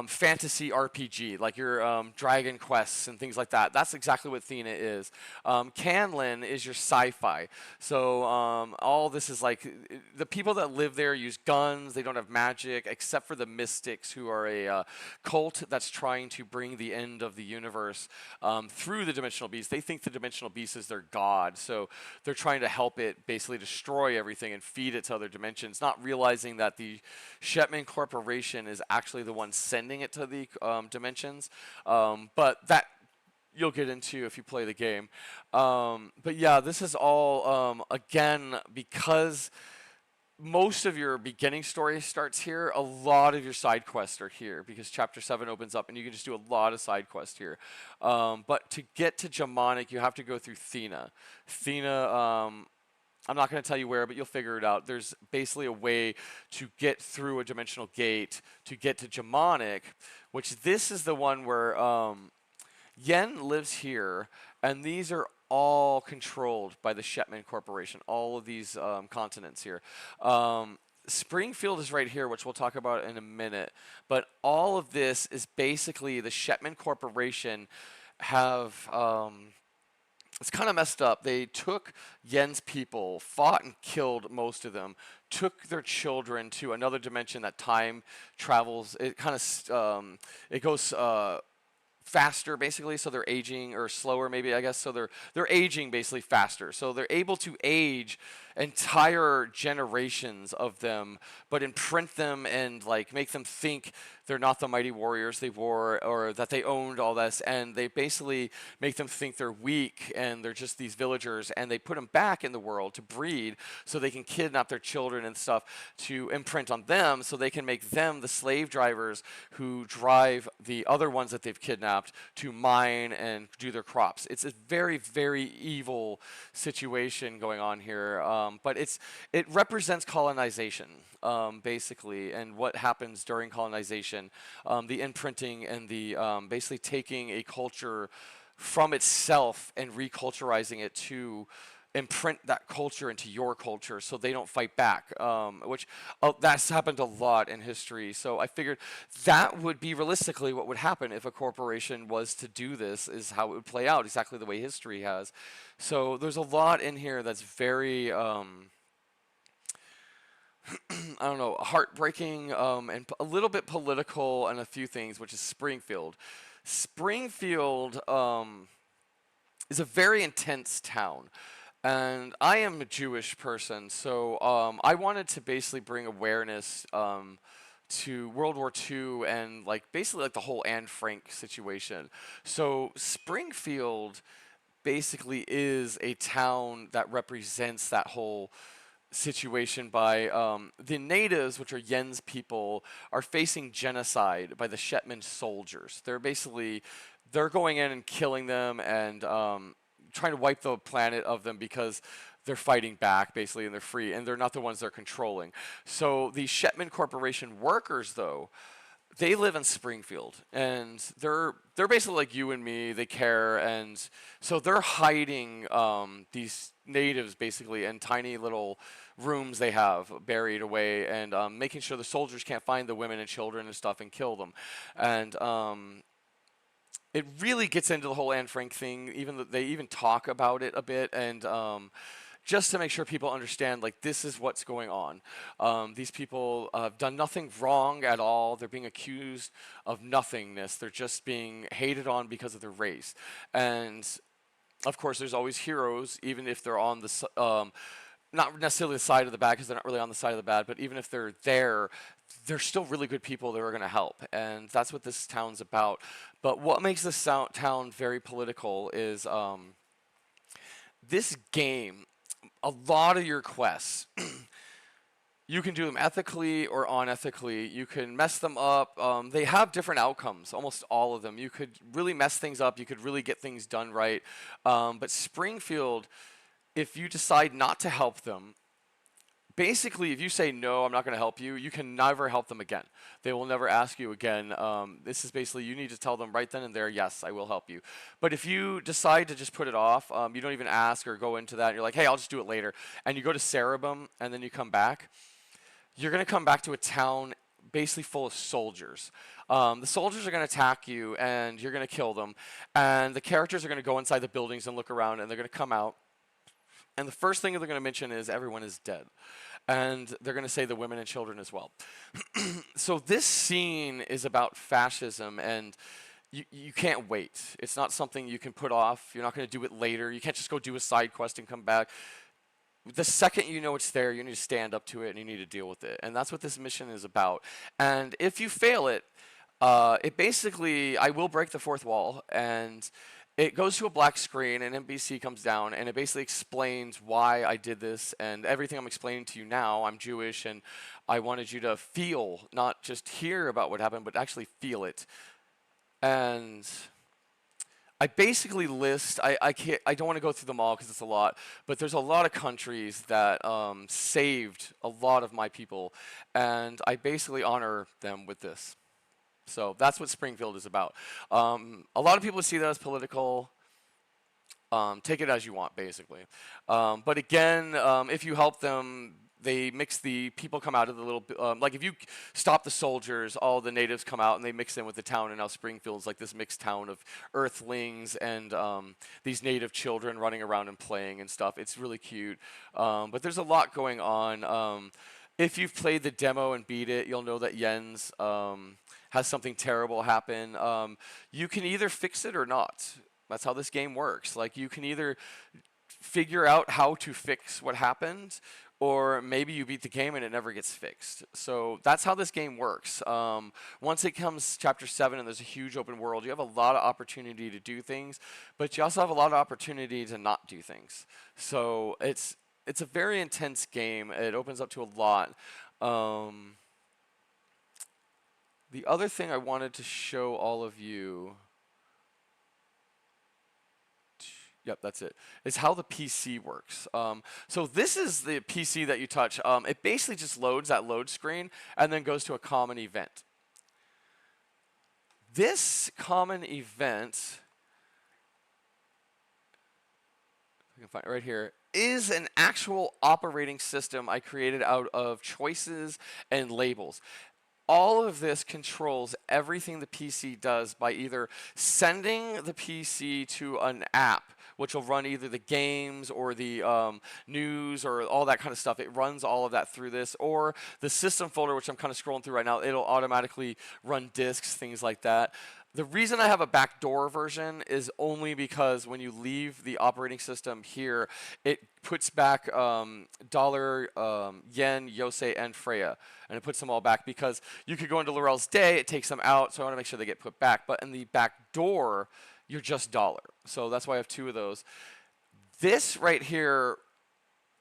fantasy RPG, like your Dragon Quests and things like that. That's exactly what Thena is. Canlin is your sci-fi. So all this is like, the people that live there use guns, they don't have magic, except for the Mystics, who are a cult that's trying to bring the end of the universe through the Dimensional Beast. They think the Dimensional Beast is their god, so they're trying to help it basically destroy everything and feed it to other dimensions, not realizing that the Shetman Corporation is actually the one sending it to the dimensions, but that you'll get into if you play the game. But yeah, this is all, again, because most of your beginning story starts here, a lot of your side quests are here because Chapter 7 opens up and you can just do a lot of side quests here. But to get to Jamonic, you have to go through Thena. Thena, I'm not going to tell you where, but you'll figure it out. There's basically a way to get through a dimensional gate to get to Jamonic, which this is the one where Yen lives here, and these are all controlled by the Shetman Corporation, all of these continents here. Springfield is right here, which we'll talk about in a minute, but all of this is basically the Shetman Corporation have... it's kind of messed up. They took Yen's people, fought and killed most of them, took their children to another dimension that time travels. It kind of it goes faster, basically, so they're aging, or slower, maybe, I guess. So they're aging basically faster. So they're able to age entire generations of them, but imprint them and like make them think they're not the mighty warriors they were, or that they owned all this, and they basically make them think they're weak and they're just these villagers, and they put them back in the world to breed so they can kidnap their children and stuff to imprint on them so they can make them the slave drivers who drive the other ones that they've kidnapped to mine and do their crops. It's a very, very evil situation going on here. But it represents colonization, basically, and what happens during colonization, the imprinting and the basically taking a culture from itself and reculturizing it to imprint that culture into your culture so they don't fight back, which that's happened a lot in history. So I figured that would be realistically what would happen if a corporation was to do this, is how it would play out, exactly the way history has. So there's a lot in here that's very I don't know, heartbreaking, and a little bit political, and a few things, which is Springfield. Springfield is a very intense town. And I am a Jewish person, so I wanted to basically bring awareness to World War II and like basically like the whole Anne Frank situation. So Springfield basically is a town that represents that whole situation by the natives, which are Yen's people, are facing genocide by the Shetman soldiers. They're going in and killing them and trying to wipe the planet of them because they're fighting back basically and they're free and they're not the ones they're controlling. So the Shetman Corporation workers, though, they live in Springfield, and they're basically like you and me. They care, and so they're hiding these natives basically in tiny little rooms they have buried away, and making sure the soldiers can't find the women and children and stuff and kill them. And it really gets into the whole Anne Frank thing. They even talk about it a bit, and just to make sure people understand, like, this is what's going on. These people have done nothing wrong at all. They're being accused of nothingness. They're just being hated on because of their race. And of course, there's always heroes, even if they're on not necessarily the side of the bad, because they're not really on the side of the bad, but even if they're there, they're still really good people that are going to help. And that's what this town's about. But what makes this town very political is this game, a lot of your quests, you can do them ethically or unethically. You can mess them up. They have different outcomes, almost all of them. You could really mess things up. You could really get things done right. But Springfield, if you decide not to help them, basically, if you say, no, I'm not going to help you, you can never help them again. They will never ask you again. This is basically, you need to tell them right then and there, yes, I will help you. But if you decide to just put it off, you don't even ask or go into that, and you're like, hey, I'll just do it later, and you go to Cerebum, and then you come back, you're going to come back to a town basically full of soldiers. The soldiers are going to attack you, and you're going to kill them, and the characters are going to go inside the buildings and look around, and they're going to come out, and the first thing they're going to mention is everyone is dead. And they're going to say the women and children as well. So this scene is about fascism, and you can't wait. It's not something you can put off. You're not going to do it later. You can't just go do a side quest and come back. The second you know it's there, you need to stand up to it, and you need to deal with it. And that's what this mission is about. And if you fail it, it basically, I will break the fourth wall, and it goes to a black screen, and NBC comes down, and it basically explains why I did this, and everything I'm explaining to you now. I'm Jewish, and I wanted you to feel, not just hear about what happened, but actually feel it. And I basically list, I don't want to go through them all because it's a lot, but there's a lot of countries that saved a lot of my people, and I basically honor them with this. So that's what Springfield is about. A lot of people see that as political. Take it as you want, basically. But again, if you help them, they mix the people come out of the little, like if you stop the soldiers, all the natives come out and they mix in with the town, and now Springfield's like this mixed town of earthlings and these native children running around and playing and stuff. It's really cute. But there's a lot going on. If you've played the demo and beat it, you'll know that Jens has something terrible happen. You can either fix it or not. That's how this game works. Like, you can either figure out how to fix what happened, or maybe you beat the game and it never gets fixed. So that's how this game works. Once it comes chapter 7 and there's a huge open world, you have a lot of opportunity to do things, but you also have a lot of opportunity to not do things. So it's a very intense game. It opens up to a lot. The other thing I wanted to show all of you, yep, that's it, is how the PC works. So this is the PC that you touch. It basically just loads that load screen and then goes to a common event. This common event, I can find it right here, is an actual operating system I created out of choices and labels. All of this controls everything the PC does by either sending the PC to an app, which will run either the games or the news or all that kind of stuff. It runs all of that through this, or the system folder, which I'm kind of scrolling through right now. It'll automatically run disks, things like that. The reason I have a backdoor version is only because when you leave the operating system here, it puts back Dollar, Yen, Yosei, and Freya, and it puts them all back because you could go into Laurel's Day, it takes them out, so I want to make sure they get put back. But in the backdoor, you're just Dollar. So that's why I have 2 of those. This right here,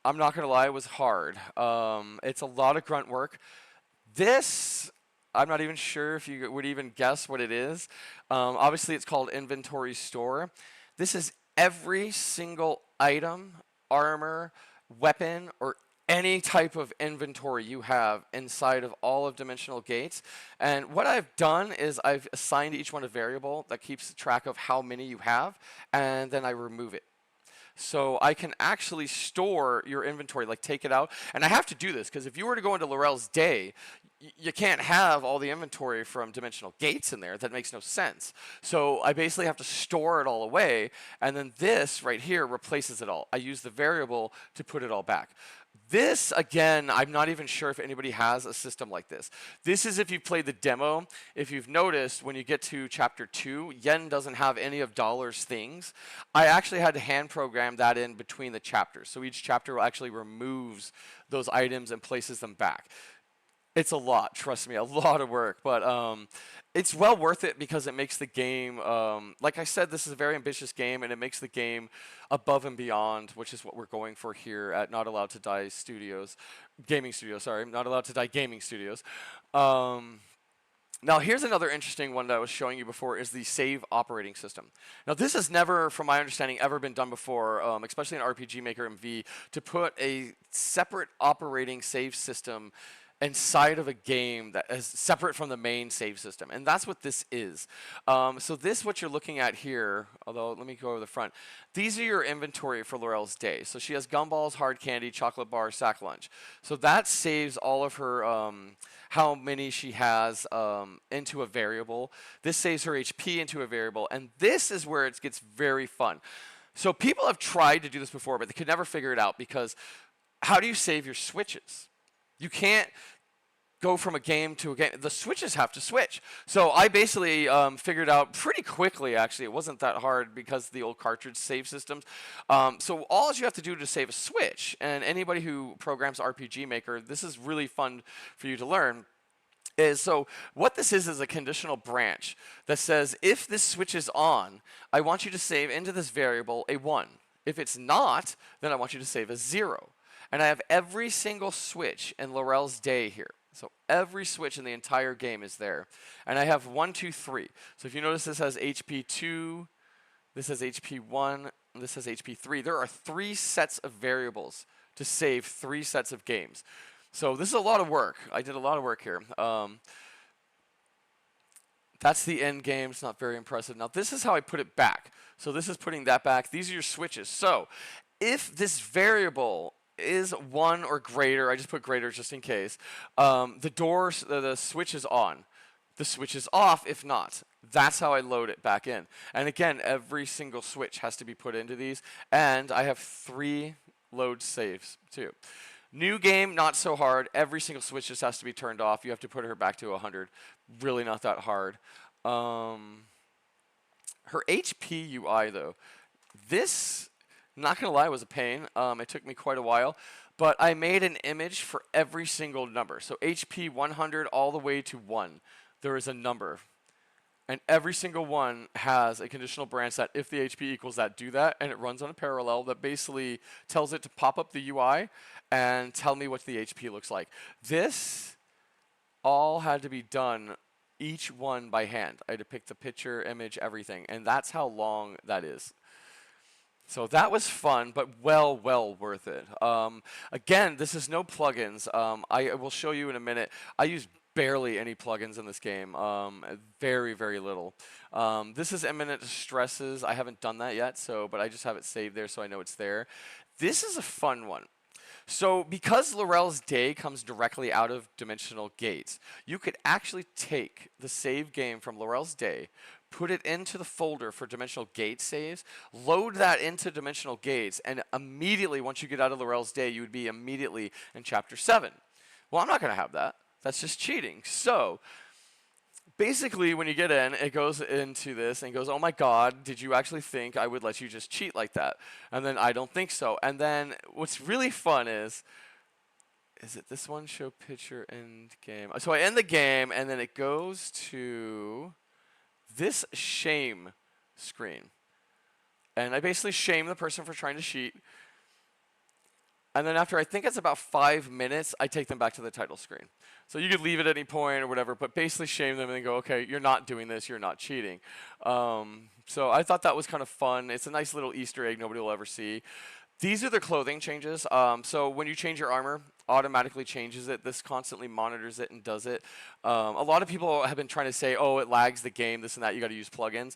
I'm not gonna lie, it was hard. It's a lot of grunt work. This, I'm not even sure if you would even guess what it is. Obviously, it's called Inventory Store. This is every single item, armor, weapon, or any type of inventory you have inside of all of Dimensional Gates. And what I've done is I've assigned each one a variable that keeps track of how many you have, and then I remove it. So I can actually store your inventory, like take it out. And I have to do this because if you were to go into Laurel's Day, you can't have all the inventory from Dimensional Gates in there. That makes no sense. So I basically have to store it all away, and then this right here replaces it all. I use the variable to put it all back. This, again, I'm not even sure if anybody has a system like this. This is if you've played the demo. If you've noticed, when you get to Chapter 2, Yen doesn't have any of Dollar's things. I actually had to hand program that in between the chapters. So each chapter actually removes those items and places them back. It's a lot, trust me, a lot of work, but it's well worth it because it makes the game, like I said, this is a very ambitious game, and it makes the game above and beyond, which is what we're going for here at Not Allowed to Die Studios, Gaming Studios, sorry, Not Allowed to Die Gaming Studios. Now, here's another interesting one that I was showing you before is the save operating system. Now, this has never, from my understanding, ever been done before, especially in RPG Maker MV, to put a separate operating save system inside of a game that is separate from the main save system. And that's what this is. So this, what you're looking at here, although let me go over the front. These are your inventory for Laurel's Day. So she has gumballs, hard candy, chocolate bar, sack lunch. So that saves all of her, how many she has into a variable. This saves her HP into a variable. And this is where it gets very fun. So people have tried to do this before, but they could never figure it out because how do you save your switches? You can't go from a game to a game. The switches have to switch. So I basically figured out pretty quickly, actually. It wasn't that hard because of the old cartridge save systems. So all you have to do to save a switch, and anybody who programs RPG Maker, this is really fun for you to learn, is so what this is a conditional branch that says if this switch is on, I want you to save into this variable a 1. If it's not, then I want you to save a 0. And I have every single switch in Laurel's Day here. So every switch in the entire game is there. And I have 1, 2, 3. So if you notice this has HP 2, this has HP 1, and this has HP 3. There are 3 sets of variables to save 3 sets of games. So this is a lot of work. I did a lot of work here. That's the end game. It's not very impressive. Now this is how I put it back. So this is putting that back. These are your switches. So if this variable is 1 or greater, I just put greater just in case, the switch is on. The switch is off if not. That's how I load it back in. And again, every single switch has to be put into these. And I have 3 load saves too. New game, not so hard. Every single switch just has to be turned off. You have to put her back to 100. Really not that hard. Her HP UI though, this, not gonna lie, was a pain. It took me quite a while, but I made an image for every single number. So HP 100 all the way to 1, there is a number. And every single one has a conditional branch that if the HP equals that, do that, and it runs on a parallel that basically tells it to pop up the UI and tell me what the HP looks like. This all had to be done, each one by hand. I had to pick the picture, image, everything, and that's how long that is. So that was fun, but well worth it. Again, this is no plugins. I will show you in a minute. I use barely any plugins in this game, very little. This is Imminent Stresses. I haven't done that yet, but I just have it saved there so I know it's there. This is a fun one. So because Laurel's Day comes directly out of Dimensional Gates, you could actually take the save game from Laurel's Day, put it into the folder for Dimensional Gates saves, load that into Dimensional Gates, and immediately, once you get out of Laurel's Day, you would be immediately in Chapter 7. Well, I'm not going to have that. That's just cheating. So basically, when you get in, it goes into this and goes, oh my God, did you actually think I would let you just cheat like that? And then I don't think so. And then what's really fun is it this one? Show picture, end game. So I end the game, and then it goes to this shame screen. And I basically shame the person for trying to cheat. And then after I think it's about 5 minutes, I take them back to the title screen. So you could leave it at any point or whatever, but basically shame them and then go, okay, you're not doing this, you're not cheating. So I thought that was kind of fun. It's a nice little Easter egg nobody will ever see. These are the clothing changes. So when you change your armor, automatically changes it. This constantly monitors it and does it. A lot of people have been trying to say, oh, it lags the game, this and that, you got to use plugins.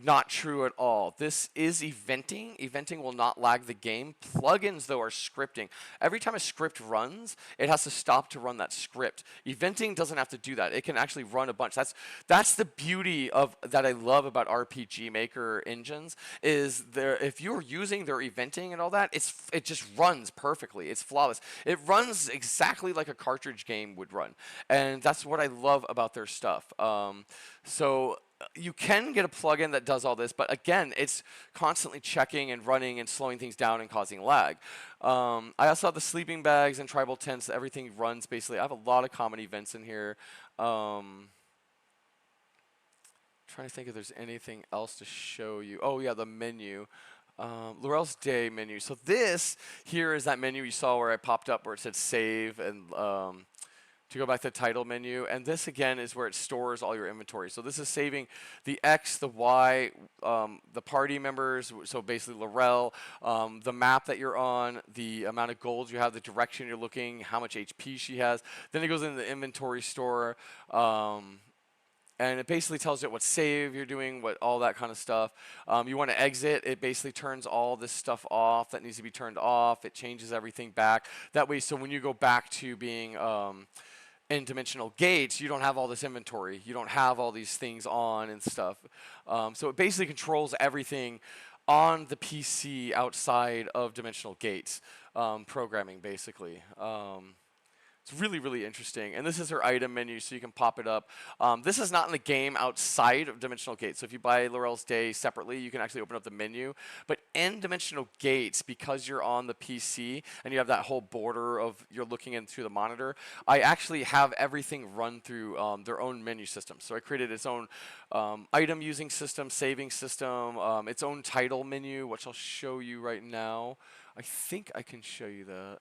Not true at all. This is eventing. Eventing will not lag the game. Plugins, though, are scripting. Every time a script runs, it has to stop to run that script. Eventing doesn't have to do that. It can actually run a bunch. That's the beauty of that I love about RPG Maker engines is if you're using their eventing and all that, it just runs perfectly. It's flawless. It runs exactly like a cartridge game would run, and that's what I love about their stuff. So you can get a plugin that does all this, but again, it's constantly checking and running and slowing things down and causing lag. I also have the sleeping bags and tribal tents. Everything runs basically. I have a lot of common events in here. Trying to think if there's anything else to show you. Oh yeah, the menu. Laurel's Day menu. So this here is that menu you saw where I popped up where it said save and to go back to the title menu. And this again is where it stores all your inventory. So this is saving the X, the Y, the party members, so basically Laurel, the map that you're on, the amount of gold you have, the direction you're looking, how much HP she has. Then it goes into the inventory store. And it basically tells you what save you're doing, what all that kind of stuff. You want to exit, it basically turns all this stuff off that needs to be turned off. It changes everything back. That way, so when you go back to being in Dimensional Gates, you don't have all this inventory. You don't have all these things on and stuff. So it basically controls everything on the PC outside of Dimensional Gates programming, basically. It's really, really interesting. And this is her item menu, so you can pop it up. This is not in the game outside of Dimensional Gates. So if you buy Laurel's Day separately, you can actually open up the menu. But in Dimensional Gates, because you're on the PC and you have that whole border of you're looking in through the monitor, I actually have everything run through their own menu system. So I created its own item using system, saving system, its own title menu, which I'll show you right now. I think I can show you that.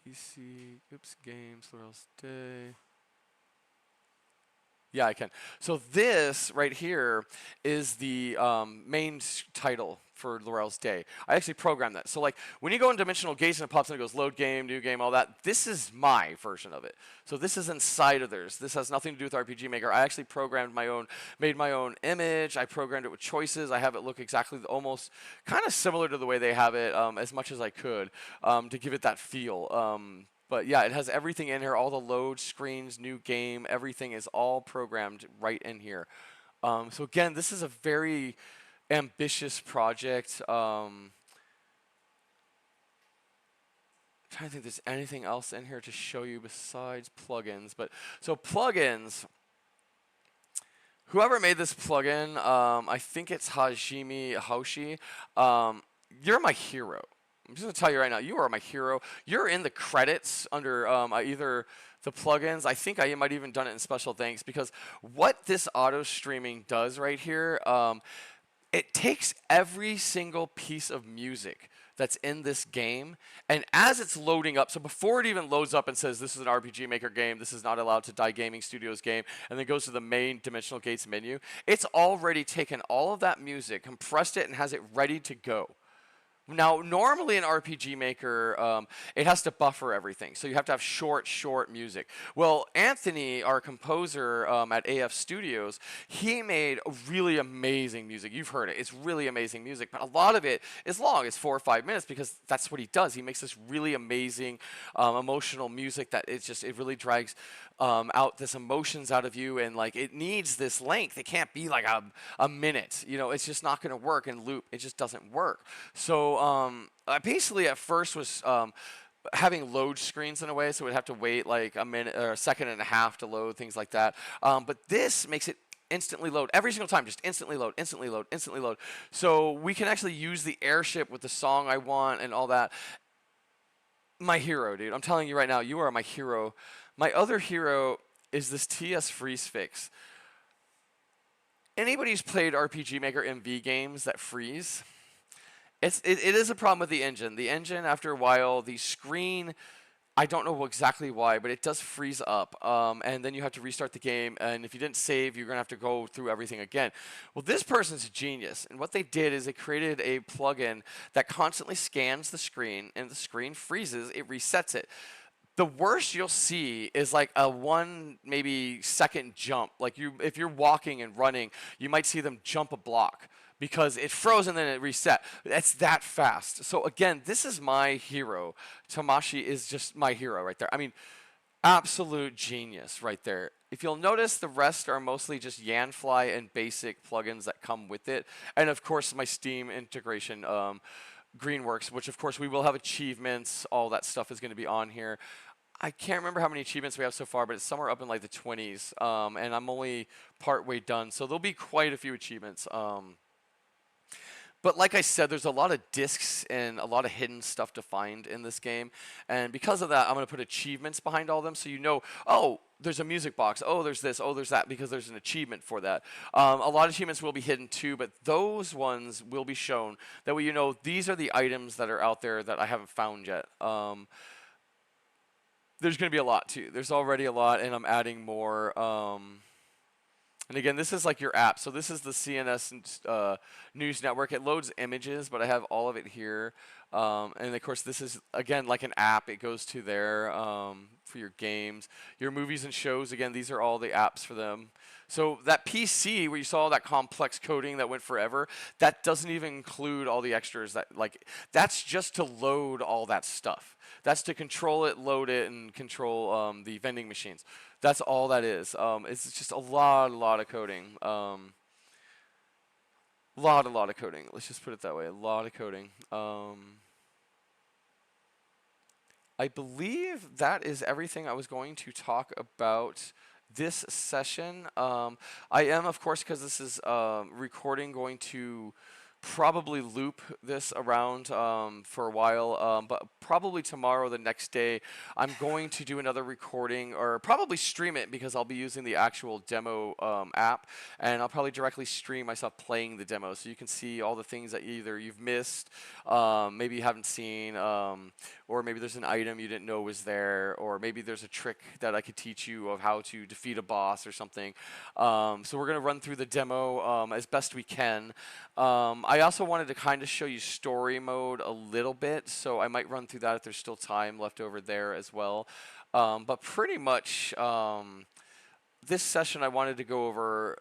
PC, oops, games, Laurel's Day. Yeah, I can. So this right here is the main title for Laurel's Day. I actually programmed that. So like when you go in Dimensional Gates and it pops in, it goes load game, new game, all that. This is my version of it. So this is inside of theirs. This has nothing to do with RPG Maker. I actually programmed my own, made my own image. I programmed it with choices. I have it look exactly almost kind of similar to the way they have it as much as I could to give it that feel. But yeah, it has everything in here, all the load screens, new game, everything is all programmed right in here. So again, this is a very ambitious project. Trying to think if there's anything else in here to show you besides plugins. But so plugins, whoever made this plugin, I think it's Hajime Hoshi. You're my hero. I'm just going to tell you right now, you are my hero. You're in the credits under either the plugins. I think I might even done it in special thanks because what this auto streaming does right here, it takes every single piece of music that's in this game, and as it's loading up, so before it even loads up and says this is an RPG Maker game, this is not allowed to Die Gaming Studios game, and then goes to the main Dimensional Gates menu, it's already taken all of that music, compressed it, and has it ready to go. Now, normally in RPG Maker, it has to buffer everything, so you have to have short music. Well, Anthony, our composer at AF Studios, he made really amazing music. You've heard it. It's really amazing music, but a lot of it is long. It's 4 or 5 minutes because that's what he does. He makes this really amazing, emotional music that it really drags out this emotions out of you, and like it needs this length. It can't be like a minute. You know, it's just not going to work in loop. It just doesn't work. So I basically at first was having load screens in a way, so we'd have to wait like a minute or a second and a half to load, things like that. But this makes it instantly load every single time, just instantly load, instantly load, instantly load. So we can actually use the airship with the song I want and all that. My hero, dude. I'm telling you right now, you are my hero. My other hero is this TS Freeze Fix. Anybody who's played RPG Maker MV games that freeze, It is a problem with the engine. The engine, after a while, the screen, I don't know exactly why, but it does freeze up. And then you have to restart the game. And if you didn't save, you're going to have to go through everything again. Well, this person's a genius. And what they did is they created a plugin that constantly scans the screen, and the screen freezes, it resets it. The worst you'll see is like a one maybe second jump. Like if you're walking and running, you might see them jump a block because it froze and then it reset. It's that fast. So again, this is my hero. Tamashii is just my hero right there. I mean, absolute genius right there. If you'll notice, the rest are mostly just Yanfly and basic plugins that come with it. And of course, my Steam integration, Greenworks, which of course we will have achievements. All that stuff is going to be on here. I can't remember how many achievements we have so far, but it's somewhere up in like the 20s, and I'm only part way done, so there'll be quite a few achievements. But like I said, there's a lot of discs and a lot of hidden stuff to find in this game. And because of that, I'm going to put achievements behind all of them so you know, oh, there's a music box, oh, there's this, oh, there's that, because there's an achievement for that. A lot of achievements will be hidden too, but those ones will be shown. That way you know these are the items that are out there that I haven't found yet. There's going to be a lot too. There's already a lot, and I'm adding more. And again, this is like your app. So this is the CNS News Network. It loads images, but I have all of it here. And of course, this is, again, like an app. It goes to there for your games. Your movies and shows, again, these are all the apps for them. So that PC where you saw that complex coding that went forever, that doesn't even include all the extras. That's just to load all that stuff. That's to control it, load it, and control the vending machines. That's all that is. It's just a lot of coding. Lot of coding. Let's just put it that way. A lot of coding. I believe that is everything I was going to talk about this session. I am, of course, because this is recording, going to probably loop this around for a while, but probably tomorrow, the next day, I'm going to do another recording, or probably stream it, because I'll be using the actual demo app, and I'll probably directly stream myself playing the demo, so you can see all the things that either you've missed, maybe you haven't seen, or maybe there's an item you didn't know was there, or maybe there's a trick that I could teach you of how to defeat a boss or something. So we're going to run through the demo as best we can. I also wanted to kind of show you story mode a little bit, so I might run through that if there's still time left over there as well. But pretty much this session I wanted to go over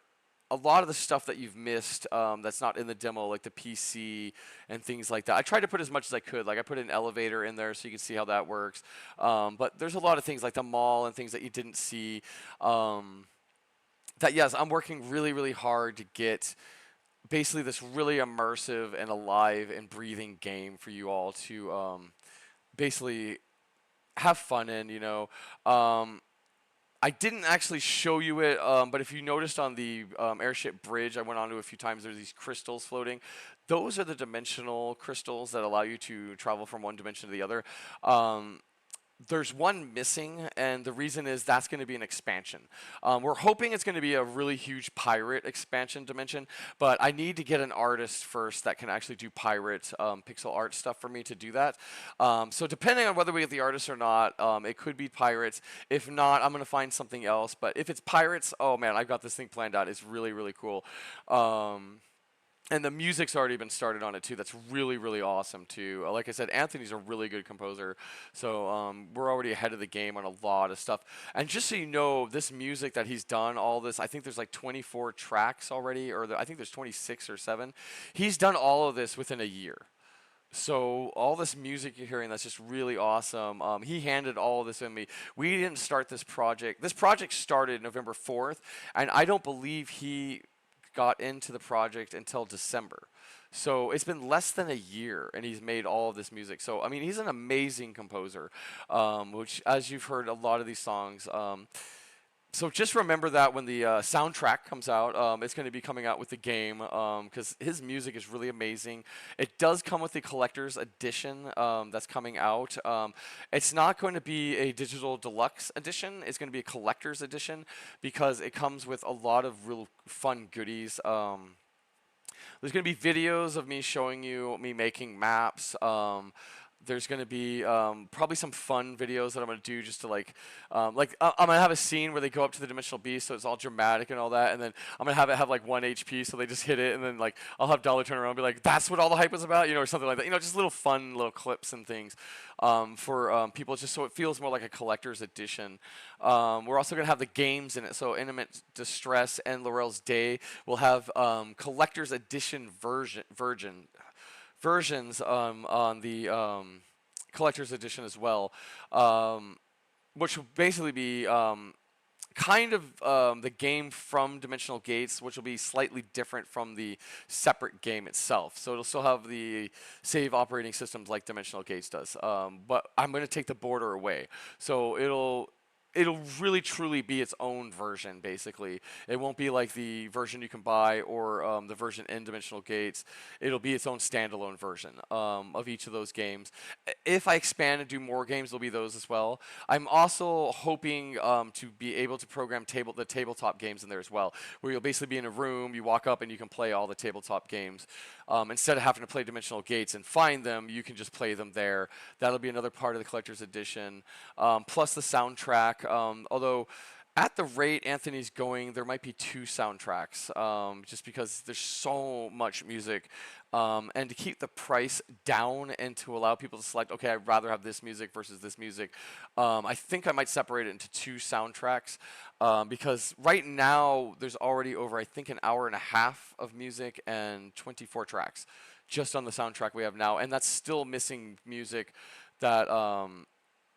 a lot of the stuff that you've missed that's not in the demo, like the PC and things like that. I tried to put as much as I could. Like I put an elevator in there so you can see how that works. But there's a lot of things like the mall and things that you didn't see. That, yes, I'm working really hard to get basically this really immersive and alive and breathing game for you all to basically have fun in, you know. I didn't actually show you it, but if you noticed on the airship bridge I went onto a few times, there's these crystals floating. Those are the dimensional crystals that allow you to travel from one dimension to the other. There's one missing, and the reason is that's going to be an expansion. We're hoping it's going to be a really huge pirate expansion dimension, but I need to get an artist first that can actually do pirate pixel art stuff for me to do that. So depending on whether we get the artist or not, it could be pirates. If not, I'm going to find something else. But if it's pirates, oh man, I've got this thing planned out. It's really cool. And the music's already been started on it too. That's really awesome too. Like I said, Anthony's a really good composer, so we're already ahead of the game on a lot of stuff. And just so you know, this music that he's done, all this, I think there's like 24 tracks already, or I think there's 26 or 7. He's done all of this within a year. So all this music you're hearing, that's just really awesome. He handed all of this in me. We didn't start this project. This project started November 4th, and I don't believe he got into the project until December. So it's been less than a year, and he's made all of this music. So, I mean, he's an amazing composer, which, as you've heard a lot of these songs, so just remember that when the soundtrack comes out, it's going to be coming out with the game, because his music is really amazing. It does come with the collector's edition that's coming out. It's not going to be a digital deluxe edition. It's going to be a collector's edition because it comes with a lot of real fun goodies. there's going to be videos of me showing you me making maps. There's going to be probably some fun videos that I'm going to do just to I'm going to have a scene where they go up to the dimensional beast, so it's all dramatic and all that, and then I'm going to have it have like 1 HP, so they just hit it, and then like I'll have Dollar turn around and be like, that's what all the hype was about, or something like that. Just little fun little clips and things for people, just so it feels more like a collector's edition. We're also going to have the games in it, so Intimate Distress and Laurel's Day will have collector's edition versions on the collector's edition as well, which will basically be kind of the game from Dimensional Gates, which will be slightly different from the separate game itself. So it'll still have the save operating systems like Dimensional Gates does, but I'm going to take the border away. So it'll really truly be its own version, basically. It won't be like the version you can buy or the version in Dimensional Gates. It'll be its own standalone version of each of those games. If I expand and do more games, there'll be those as well. I'm also hoping to be able to program the tabletop games in there as well, where you'll basically be in a room, you walk up and you can play all the tabletop games. Instead of having to play Dimensional Gates and find them, you can just play them there. That'll be another part of the collector's edition. Plus the soundtrack. Although at the rate Anthony's going, there might be 2 soundtracks, just because there's so much music. And to keep the price down and to allow people to select, okay, I'd rather have this music versus this music, I think I might separate it into 2 soundtracks, because right now there's already over, I think, an hour and a half of music and 24 tracks just on the soundtrack we have now, and that's still missing music that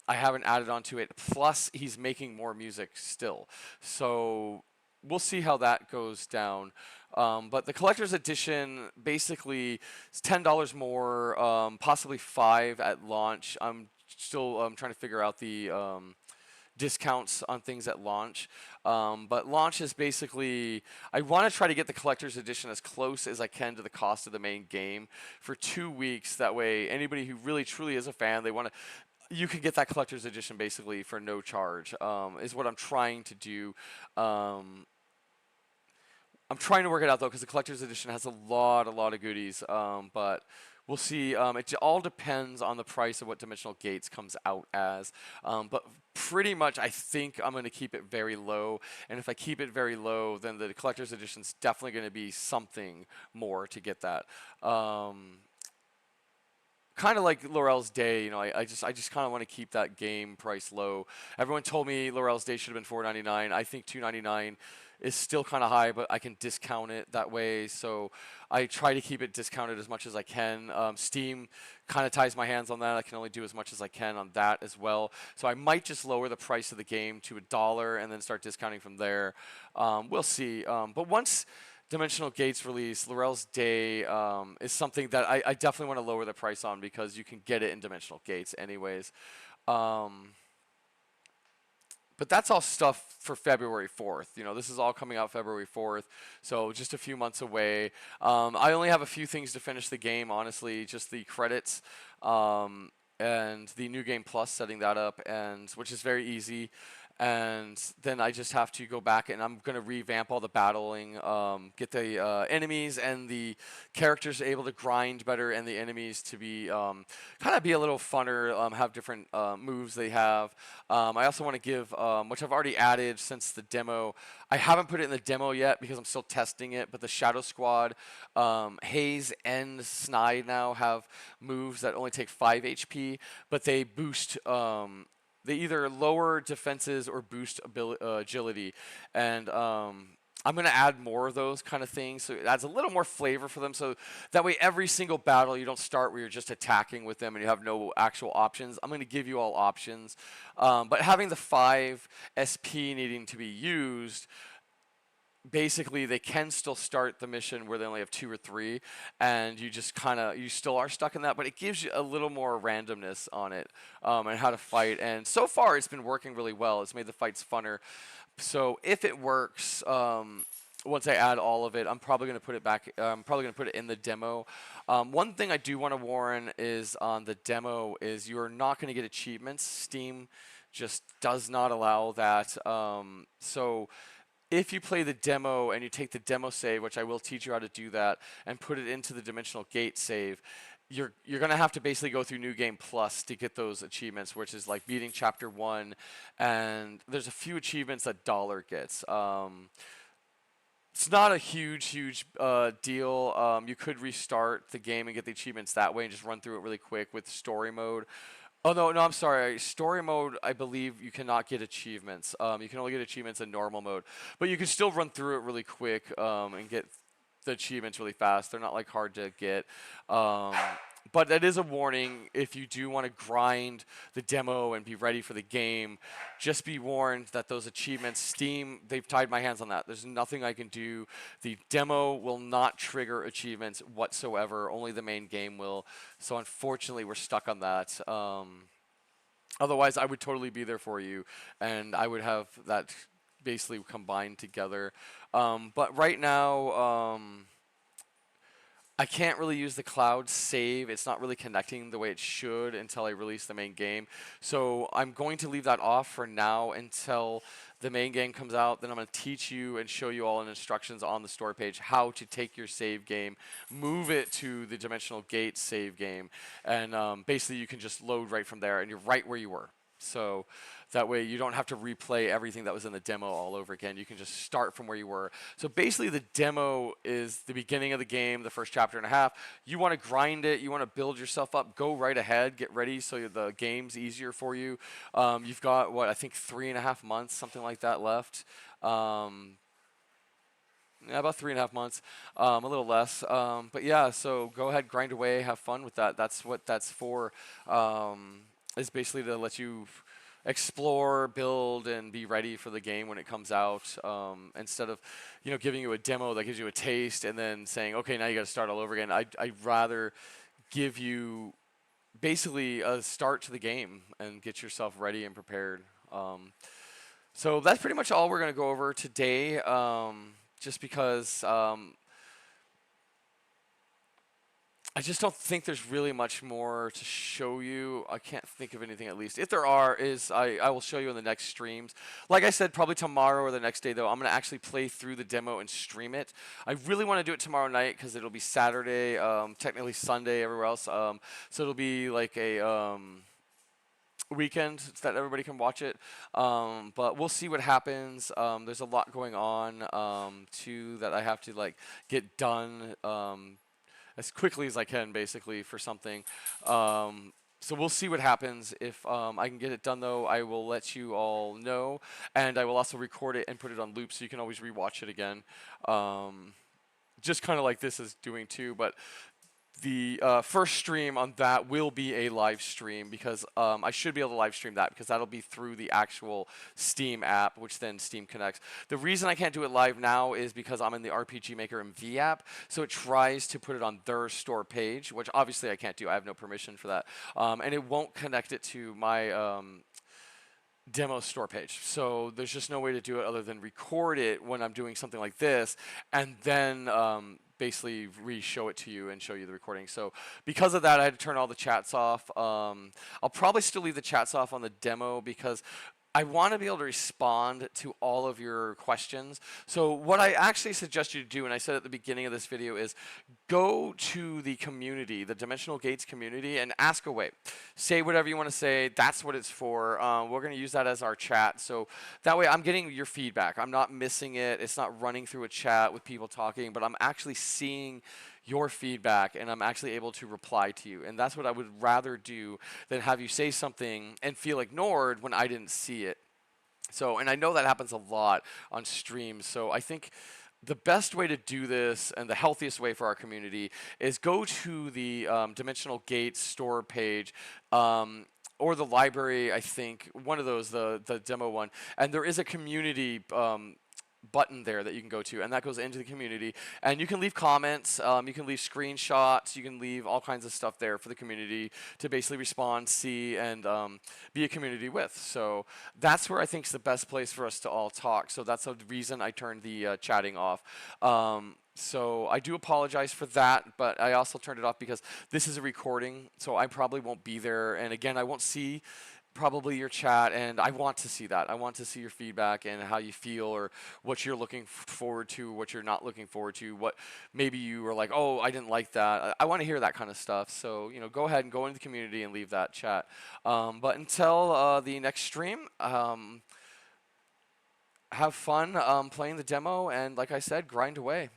I haven't added onto it. Plus, he's making more music still. So we'll see how that goes down. But the collector's edition basically is $10 more, possibly $5 at launch. I'm still trying to figure out the discounts on things at launch. But launch is basically, I want to try to get the collector's edition as close as I can to the cost of the main game for 2 weeks. That way, anybody who really truly is a fan, you can get that collector's edition basically for no charge, is what I'm trying to do. I'm trying to work it out though, because the collector's edition has a lot of goodies, but we'll see. It all depends on the price of what Dimensional Gates comes out as, but pretty much I think I'm going to keep it very low, and if I keep it very low, then the collector's edition is definitely going to be something more to get that. Kind of like Laurel's Day, I just kind of want to keep that game price low. Everyone told me Laurel's Day should have been $4.99. I think $2.99 is still kind of high, but I can discount it that way. So I try to keep it discounted as much as I can. Steam kind of ties my hands on that. I can only do as much as I can on that as well. So I might just lower the price of the game to $1 and then start discounting from there. We'll see. But once Dimensional Gates release, Laurel's Day is something that I definitely want to lower the price on, because you can get it in Dimensional Gates anyways. But that's all stuff for February 4th. This is all coming out February 4th, so just a few months away. I only have a few things to finish the game, honestly, just the credits and the New Game Plus, setting that up, and which is very easy. And then I just have to go back and I'm going to revamp all the battling, get the enemies and the characters able to grind better, and the enemies to be kind of be a little funner, have different moves they have. I also want to give, which I've already added since the demo. I haven't put it in the demo yet because I'm still testing it, but the Shadow Squad, Haze and Snide now have moves that only take 5 HP, but they boost they either lower defenses or boost agility, and I'm going to add more of those kind of things, so it adds a little more flavor for them, so that way every single battle you don't start where you're just attacking with them and you have no actual options. I'm going to give you all options, but having the 5 SP needing to be used, basically they can still start the mission where they only have 2 or 3, and you just you still are stuck in that, but it gives you a little more randomness on it, and how to fight. And so far it's been working really well. It's made the fights funner. So if it works, once I add all of it, I'm probably going to put it back. I'm probably going to put it in the demo. One thing I do want to warn is on the demo is you're not going to get achievements. Steam just does not allow that. So if you play the demo and you take the demo save, which I will teach you how to do that, and put it into the Dimensional Gate save, you're gonna have to basically go through New Game Plus to get those achievements, which is like beating Chapter 1, and there's a few achievements that Dollar gets. It's not a huge deal. You could restart the game and get the achievements that way and just run through it really quick with story mode. Oh no, I'm sorry. Story mode, I believe you cannot get achievements. You can only get achievements in normal mode, but you can still run through it really quick and get the achievements really fast. They're not like hard to get. But that is a warning if you do want to grind the demo and be ready for the game. Just be warned that those achievements, Steam, they've tied my hands on that. There's nothing I can do. The demo will not trigger achievements whatsoever. Only the main game will. So unfortunately, we're stuck on that. Otherwise, I would totally be there for you, and I would have that basically combined together. But right now, I can't really use the cloud save. It's not really connecting the way it should until I release the main game. So I'm going to leave that off for now until the main game comes out. Then I'm going to teach you and show you all in instructions on the store page how to take your save game, move it to the Dimensional Gate save game, and basically you can just load right from there and you're right where you were. So that way you don't have to replay everything that was in the demo all over again. You can just start from where you were. So basically the demo is the beginning of the game, the first chapter and a half. You want to grind it. You want to build yourself up. Go right ahead. Get ready so the game's easier for you. You've got, what, I think 3.5 months, something like that left. Yeah, about 3.5 months, a little less. But yeah, so go ahead, grind away, have fun with that. That's what that's for. Is basically to let you explore, build, and be ready for the game when it comes out. Instead of, giving you a demo that gives you a taste and then saying, okay, now you got to start all over again. I'd rather give you basically a start to the game and get yourself ready and prepared. So that's pretty much all we're going to go over today. Just because I just don't think there's really much more to show you. I can't think of anything, at least. If there are, I will show you in the next streams. Like I said, probably tomorrow or the next day, though, I'm going to actually play through the demo and stream it. I really want to do it tomorrow night because it'll be Saturday, technically Sunday everywhere else. So it'll be like a weekend so that everybody can watch it. But we'll see what happens. There's a lot going on, too, that I have to, get done. As quickly as I can, basically, for something. So we'll see what happens. If I can get it done, though, I will let you all know. And I will also record it and put it on loop so you can always rewatch it again. Just kind of like this is doing, too. But the first stream on that will be a live stream because I should be able to live stream that because that'll be through the actual Steam app, which then Steam connects. The reason I can't do it live now is because I'm in the RPG Maker MV app, so it tries to put it on their store page, which obviously I can't do. I have no permission for that. And it won't connect it to my demo store page. So there's just no way to do it other than record it when I'm doing something like this and then basically re-show it to you and show you the recording. So because of that, I had to turn all the chats off. I'll probably still leave the chats off on the demo because I want to be able to respond to all of your questions. So what I actually suggest you to do, and I said at the beginning of this video, is go to the community, the Dimensional Gates community, and ask away. Say whatever you want to say. That's what it's for. We're going to use that as our chat. So that way I'm getting your feedback. I'm not missing it. It's not running through a chat with people talking, but I'm actually seeing your feedback and I'm actually able to reply to you. And that's what I would rather do than have you say something and feel ignored when I didn't see it. So, and I know that happens a lot on streams. So I think the best way to do this and the healthiest way for our community is go to the Dimensional Gate store page, or the library, I think, one of those, the demo one. And there is a community button there that you can go to, and that goes into the community, and you can leave comments, you can leave screenshots, you can leave all kinds of stuff there for the community to basically respond, see, and be a community with. So that's where I think is the best place for us to all talk. So that's the reason I turned the chatting off. So I do apologize for that, but I also turned it off because this is a recording, so I probably won't be there, and again, I won't see probably your chat, and I want to see that. I want to see your feedback and how you feel, or what you're looking forward to, what you're not looking forward to, what maybe you were like, oh, I didn't like that. I want to hear that kind of stuff. So, go ahead and go into the community and leave that chat. But until the next stream, have fun playing the demo, and like I said, grind away.